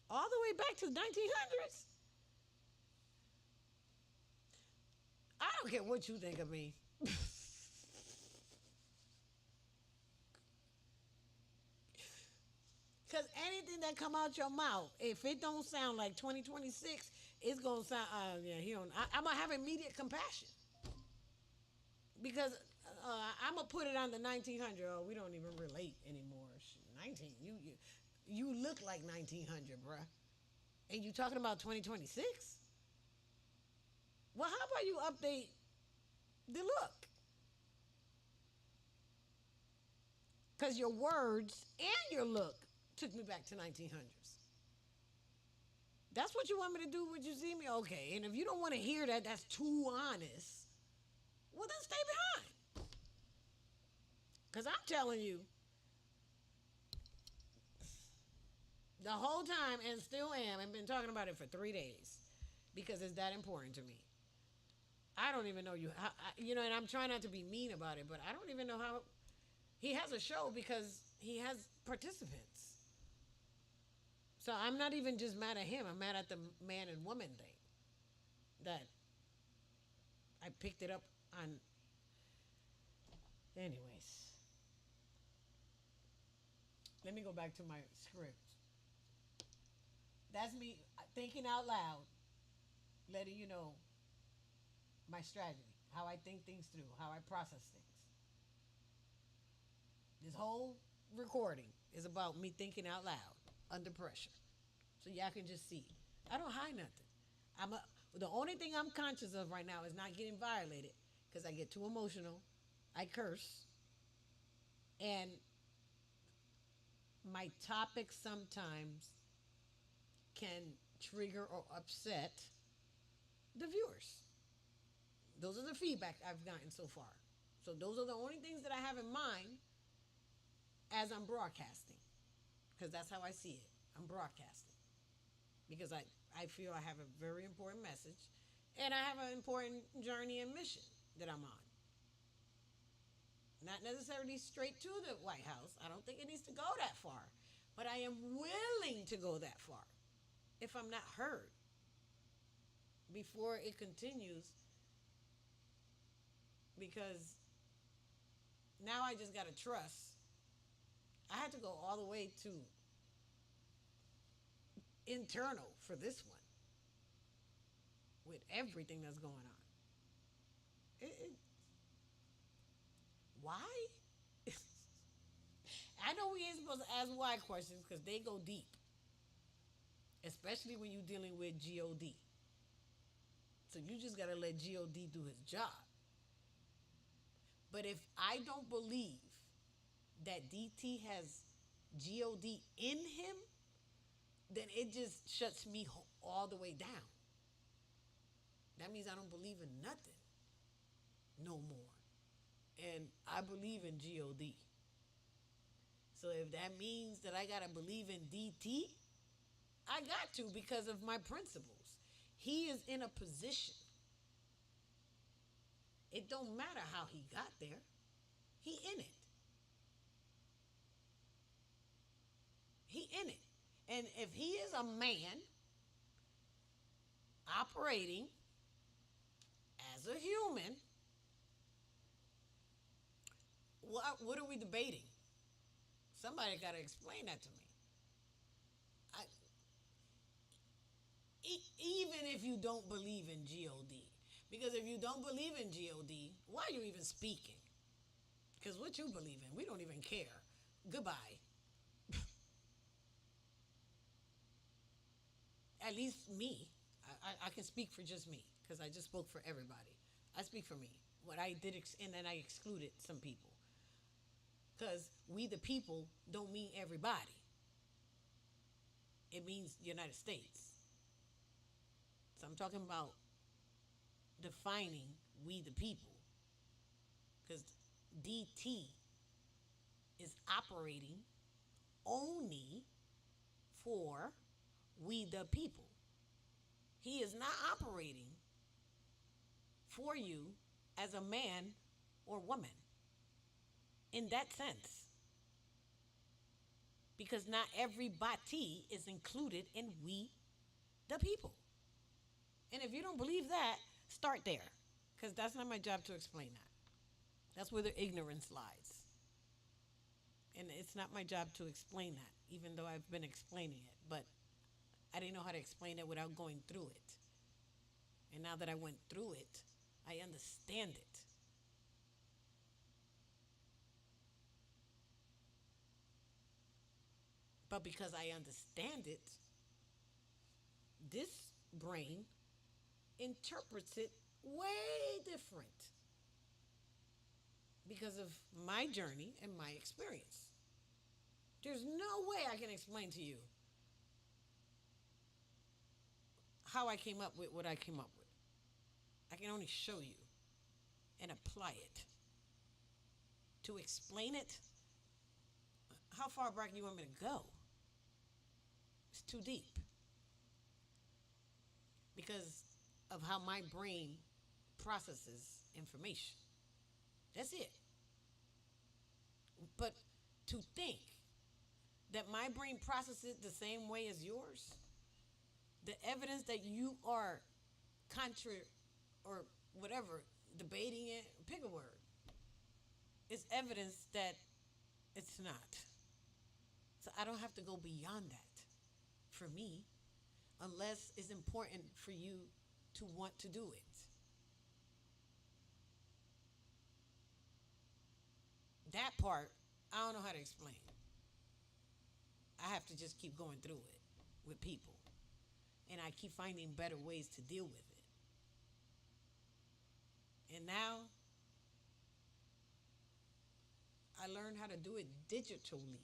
all the way back to the 1900s, I don't care what you think of me. Because anything that come out your mouth, if it don't sound like 2026, it's gonna sound. Yeah, he don't. I'm gonna have immediate compassion because I'm gonna put it on the 1900. Oh, we don't even relate anymore. 19. You look like 1900, bruh, and you talking about 2026. Well, how about you update the look? Because your words and your look took me back to 1900s. That's what you want me to do when you see me? Okay. And if you don't want to hear that, that's too honest. Well, then stay behind. Because I'm telling you, the whole time, and still am, I've been talking about it for 3 days because it's that important to me. I don't even know and I'm trying not to be mean about it, but I don't even know how. He has a show because he has participants. So I'm not even just mad at him. I'm mad at the man and woman thing. That I picked it up on. Anyways, let me go back to my script. That's me thinking out loud, letting you know my strategy, how I think things through, how I process things. This whole recording is about me thinking out loud under pressure. So y'all can just see. I don't hide nothing. The only thing I'm conscious of right now is not getting violated because I get too emotional. I curse. And my topics sometimes can trigger or upset the viewers. Those are the feedback I've gotten so far. So those are the only things that I have in mind as I'm broadcasting. Because that's how I see it. I'm broadcasting. Because I feel I have a very important message and I have an important journey and mission. that I'm on. Not necessarily straight to the White House. I don't think it needs to go that far. But I am willing to go that far if I'm not heard before it continues, because now I just got to trust. I had to go all the way to internal for this one with everything that's going on. It why? I know we ain't supposed to ask why questions because they go deep, especially when you're dealing with God. So you just gotta let God do his job. But if I don't believe that DT has God in him, then it just shuts me all the way down. That means I don't believe in nothing no more. And I believe in God. So if that means that I gotta believe in DT, I got to because of my principles. He is in a position. It don't matter how he got there. He in it. He in it. And if he is a man operating as a human, what are we debating? Somebody got to explain that to me. I, Even if you don't believe in God. Because if you don't believe in God, why are you even speaking? Because what you believe in, we don't even care. Goodbye. At least me. I can speak for just me because I just spoke for everybody. I speak for me. What I did, and then I excluded some people. Because we the people don't mean everybody. It means the United States. So I'm talking about defining we the people. Because DT is operating only for we the people. He is not operating for you as a man or woman in that sense. Because not everybody is included in we the people. And if you don't believe that, start there. Because that's not my job to explain that. That's where the ignorance lies. And it's not my job to explain that, even though I've been explaining it. But I didn't know how to explain it without going through it. And now that I went through it, I understand it. But because I understand it, this brain interprets it way different because of my journey and my experience. There's no way I can explain to you how I came up with what I came up with. I can only show you and apply it. To explain it, how far back do you want me to go? It's too deep. Because of how my brain processes information. That's it. But to think that my brain processes it the same way as yours, the evidence that you are contra or whatever, debating it, pick a word, is evidence that it's not. So I don't have to go beyond that for me, unless it's important for you to want to do it. That part, I don't know how to explain. I have to just keep going through it with people. And I keep finding better ways to deal with it. And now, I learned how to do it digitally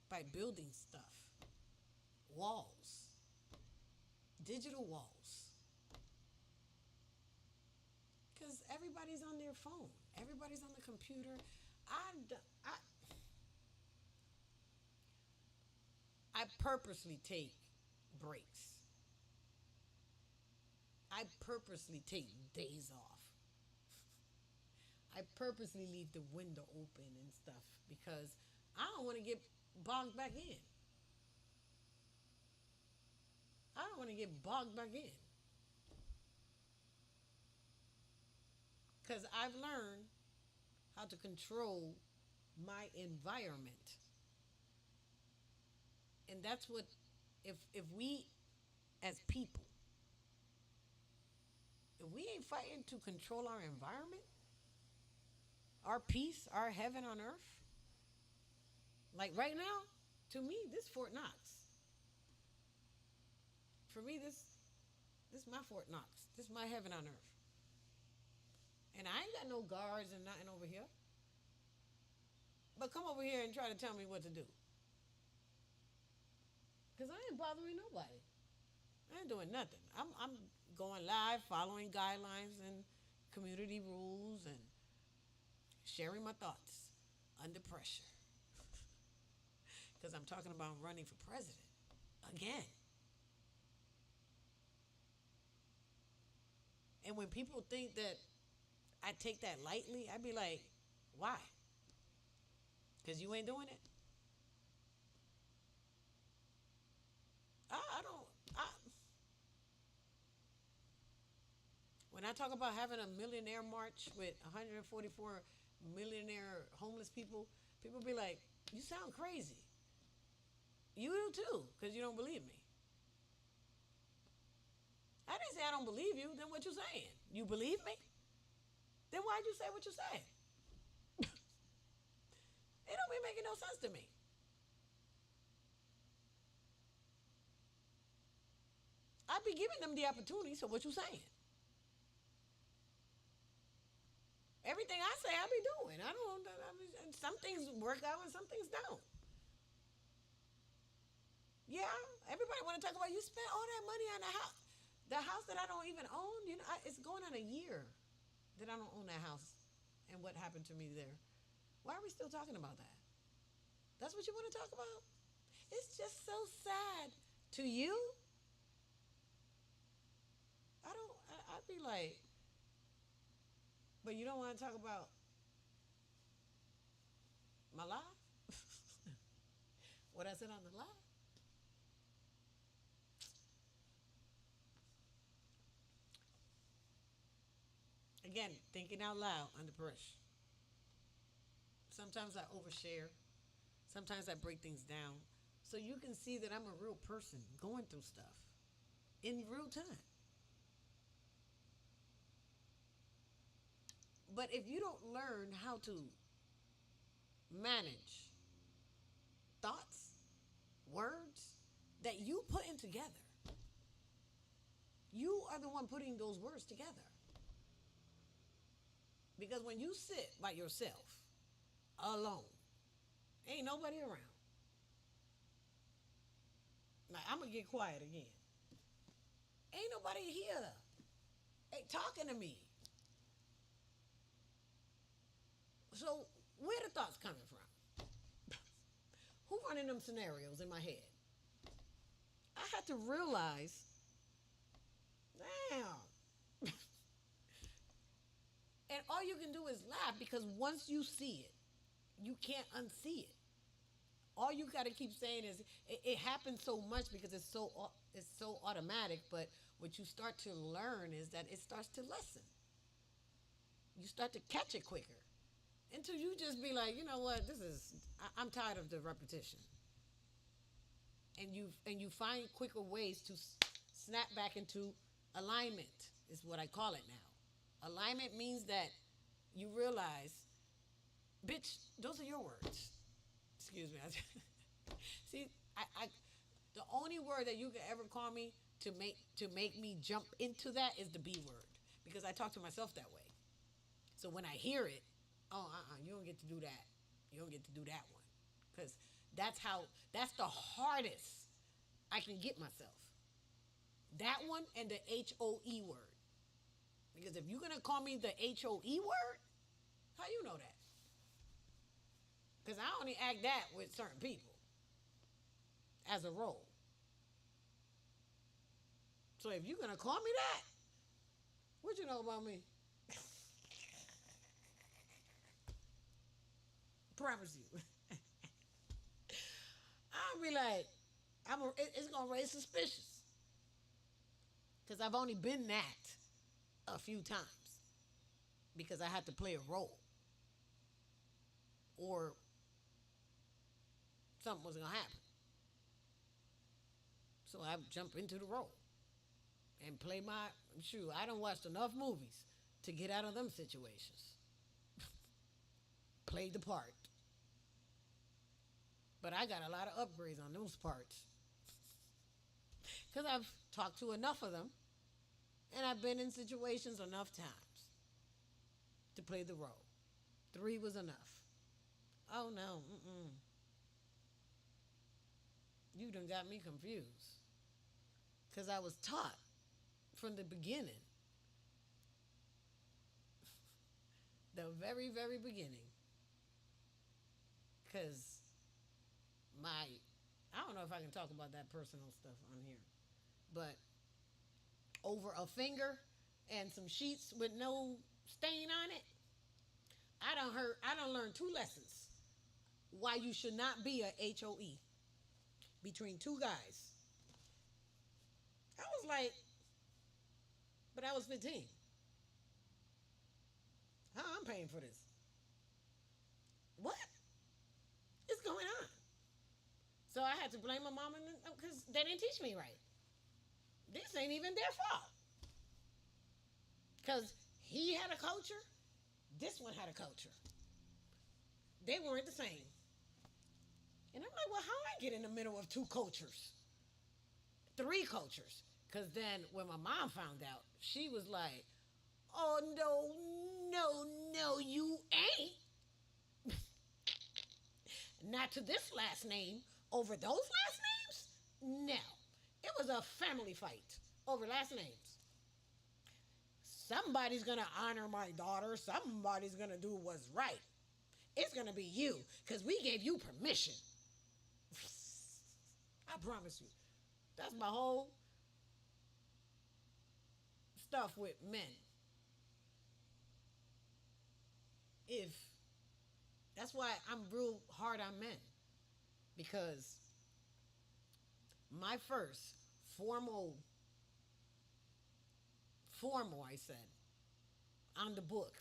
by building stuff. Walls. Digital walls. Because everybody's on their phone. Everybody's on the computer. I purposely take breaks. I purposely take days off I purposely leave the window open and stuff because I don't want to get bogged back in. I don't want to get bogged back in because I've learned how to control my environment, and that's what if we as people, if we ain't fighting to control our environment, our peace, our heaven on earth, like right now, to me, this Fort Knox. For me, this my Fort Knox. This my heaven on earth. And I ain't got no guards and nothing over here. But come over here and try to tell me what to do. Because I ain't bothering nobody. I ain't doing nothing. I'm going live, following guidelines and community rules and sharing my thoughts under pressure. Because I'm talking about running for president again. And when people think that I take that lightly, I'd be like, why? Because you ain't doing it? I don't. When I talk about having a millionaire march with 144 millionaire homeless people, people be like, you sound crazy. You do too, because you don't believe me. I didn't say I don't believe you. Then what you saying? You believe me? Then why'd you say what you said? It don't be making no sense to me. I be giving them the opportunity, so what you saying? Everything I say, I be doing. And some things work out and some things don't. Yeah, everybody want to talk about you spent all that money on the house that I don't even own. You know, it's going on a year that I don't own that house, and what happened to me there. Why are we still talking about that? That's what you want to talk about? It's just so sad. To you? I'd be like, but you don't want to talk about my life? What I said on the live? Again, thinking out loud under pressure. Sometimes I overshare. Sometimes I break things down. So you can see that I'm a real person going through stuff in real time. But if you don't learn how to manage thoughts, words that you putting together, you are the one putting those words together. Because when you sit by yourself, alone, ain't nobody around. Now, I'm going to get quiet again. Ain't nobody here. Ain't talking to me. So, where the thoughts coming from? Who running them scenarios in my head? I had to realize, damn. And all you can do is laugh because once you see it, you can't unsee it. All you got to keep saying is it happens so much because it's so automatic. But what you start to learn is that it starts to lessen. You start to catch it quicker until you just be like, you know what, I'm tired of the repetition. And you find quicker ways to snap back into alignment. Is what I call it now. Alignment means that you realize, bitch, those are your words. Excuse me. See, I the only word that you can ever call me to make me jump into that is the B word, because I talk to myself that way. So when I hear it, you don't get to do that. You don't get to do that one, because that's the hardest I can get myself. That one and the HOE word. Because if you're gonna call me the HOE word, how you know that? Because I only act that with certain people as a role. So if you're gonna call me that, what you know about me? promise you. I'll be like, it's gonna raise suspicious because I've only been that a few times because I had to play a role or something was gonna happen. So I jump into the role and play my shoe. I don't watch enough movies to get out of them situations. Play the part. But I got a lot of upgrades on those parts. Because I've talked to enough of them and I've been in situations enough times to play the role. 3 was enough. Oh no, you done got me confused. Because I was taught from the beginning, the very, very beginning, because I don't know if I can talk about that personal stuff on here, but over a finger and some sheets with no stain on it, I don't learn 2 lessons. Why you should not be a HOE between 2 guys. I was like, but I was 15. How I'm paying for this? What is going on? So I had to blame my mom because they didn't teach me right. This ain't even their fault. Because he had a culture, this one had a culture. They weren't the same. And I'm like, well, how I get in the middle of 2 cultures? 3 cultures. Because then when my mom found out, she was like, oh, no, you ain't. Not to this last name over those last names? No. It was a family fight over last names. Somebody's going to honor my daughter. Somebody's going to do what's right. It's going to be you because we gave you permission. I promise you. That's my whole stuff with men. That's why I'm real hard on men, because my first formal I said, on the books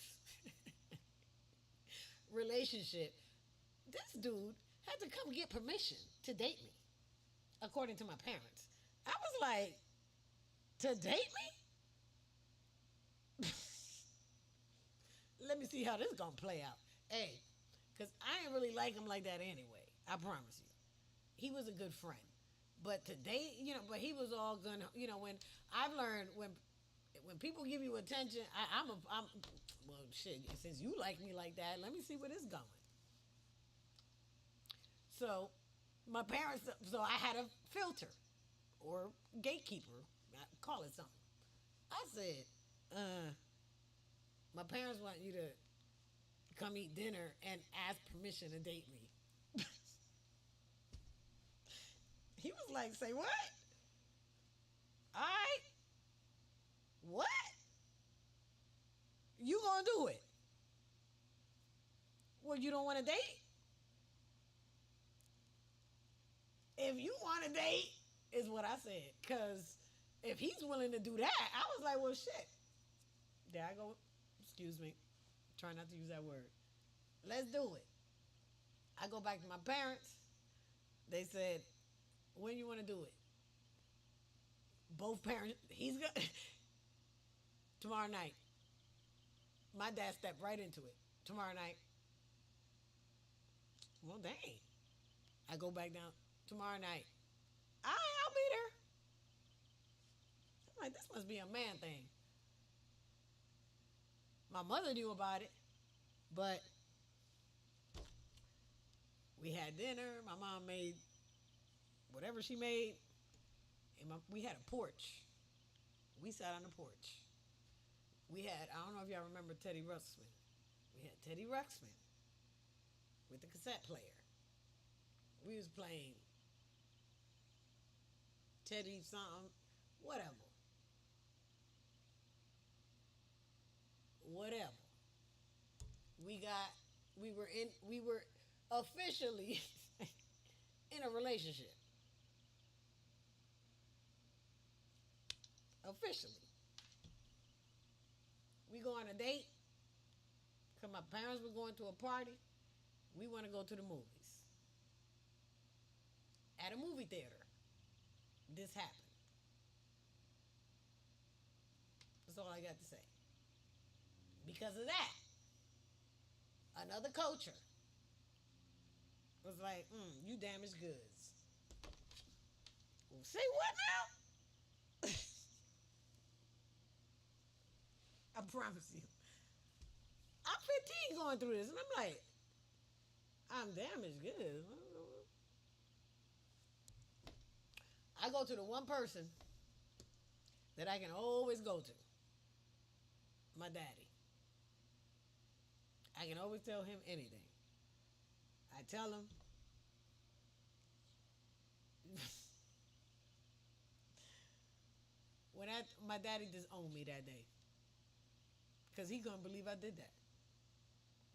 relationship, this dude had to come get permission to date me, according to my parents. I was like, to date me? Let me see how this gonna play out. Hey, because I didn't really like him like that anyway. I promise you. He was a good friend. But today, but he was all gonna, when I've learned when people give you attention, I'm well, shit, since you like me like that, let me see where this is going. So my parents, so I had a filter or gatekeeper, call it something. I said, my parents want you to come eat dinner and ask permission to date me. He was like, say what? All right. What? You gonna do it? Well, you don't want to date? If you want to date, is what I said. Because if he's willing to do that, I was like, well, shit. There I go. Excuse me. Try not to use that word. Let's do it. I go back to my parents. They said, when you want to do it? Both parents, he's got tomorrow night. My dad stepped right into it. Tomorrow night. Well, dang. I go back down tomorrow night. I'll be there. I'm like, this must be a man thing. My mother knew about it, but we had dinner. My mom made whatever she made, and we had a porch. We sat on the porch. We had, I don't know if y'all remember Teddy Ruxpin. We had Teddy Ruxpin with the cassette player. We was playing Teddy something, whatever. Whatever. We were officially in a relationship. Officially. We go on a date because my parents were going to a party. We want to go to the movies. At a movie theater, this happened. That's all I got to say. Because of that, another culture was like, you damaged goods. Well, say what now? I promise you. I'm 15 going through this, and I'm like, I'm damaged goods. I go to the one person that I can always go to, my daddy. I can always tell him anything. I tell him, my daddy disowned me that day because he couldn't believe I did that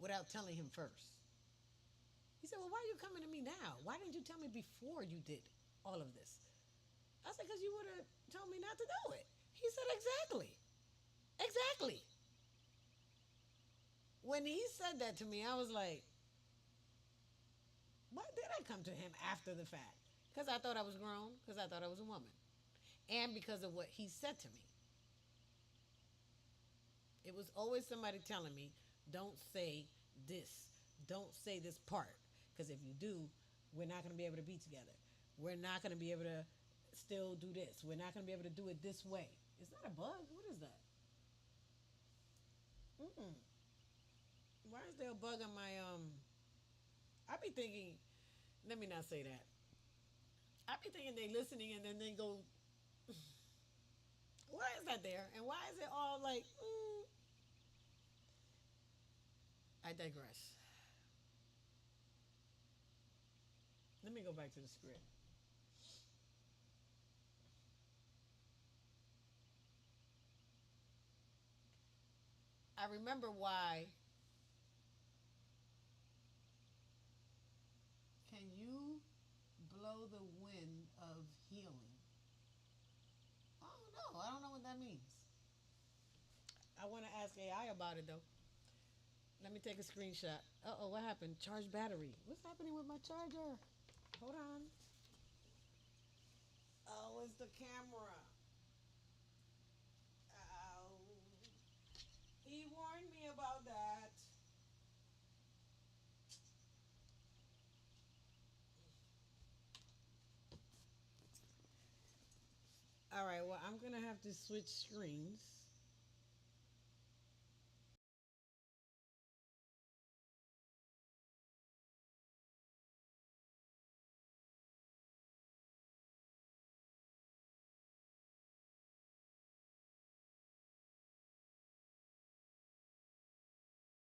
without telling him first. He said, well, why are you coming to me now? Why didn't you tell me before you did all of this? I said, because you would have told me not to do it. He said, exactly. Exactly. When he said that to me, I was like, why did I come to him after the fact? Because I thought I was grown, because I thought I was a woman. And because of what he said to me. It was always somebody telling me, don't say this. Don't say this part. Because if you do, we're not going to be able to be together. We're not going to be able to still do this. We're not going to be able to do it this way. Is that a bug? What is that? Mm-mm. Why is there a bug on my I be thinking, let me not say that. I be thinking they listening and then they go, why is that there? And why is it all like, I digress. Let me go back to the script. I remember why. Can you blow the wind of healing? I don't know. I don't know what that means. I want to ask AI about it though. Let me take a screenshot. Uh-oh, what happened? Charge battery. What's happening with my charger? Hold on. Oh, it's the camera. Oh. He warned me about that. All right, well, I'm going to have to switch screens.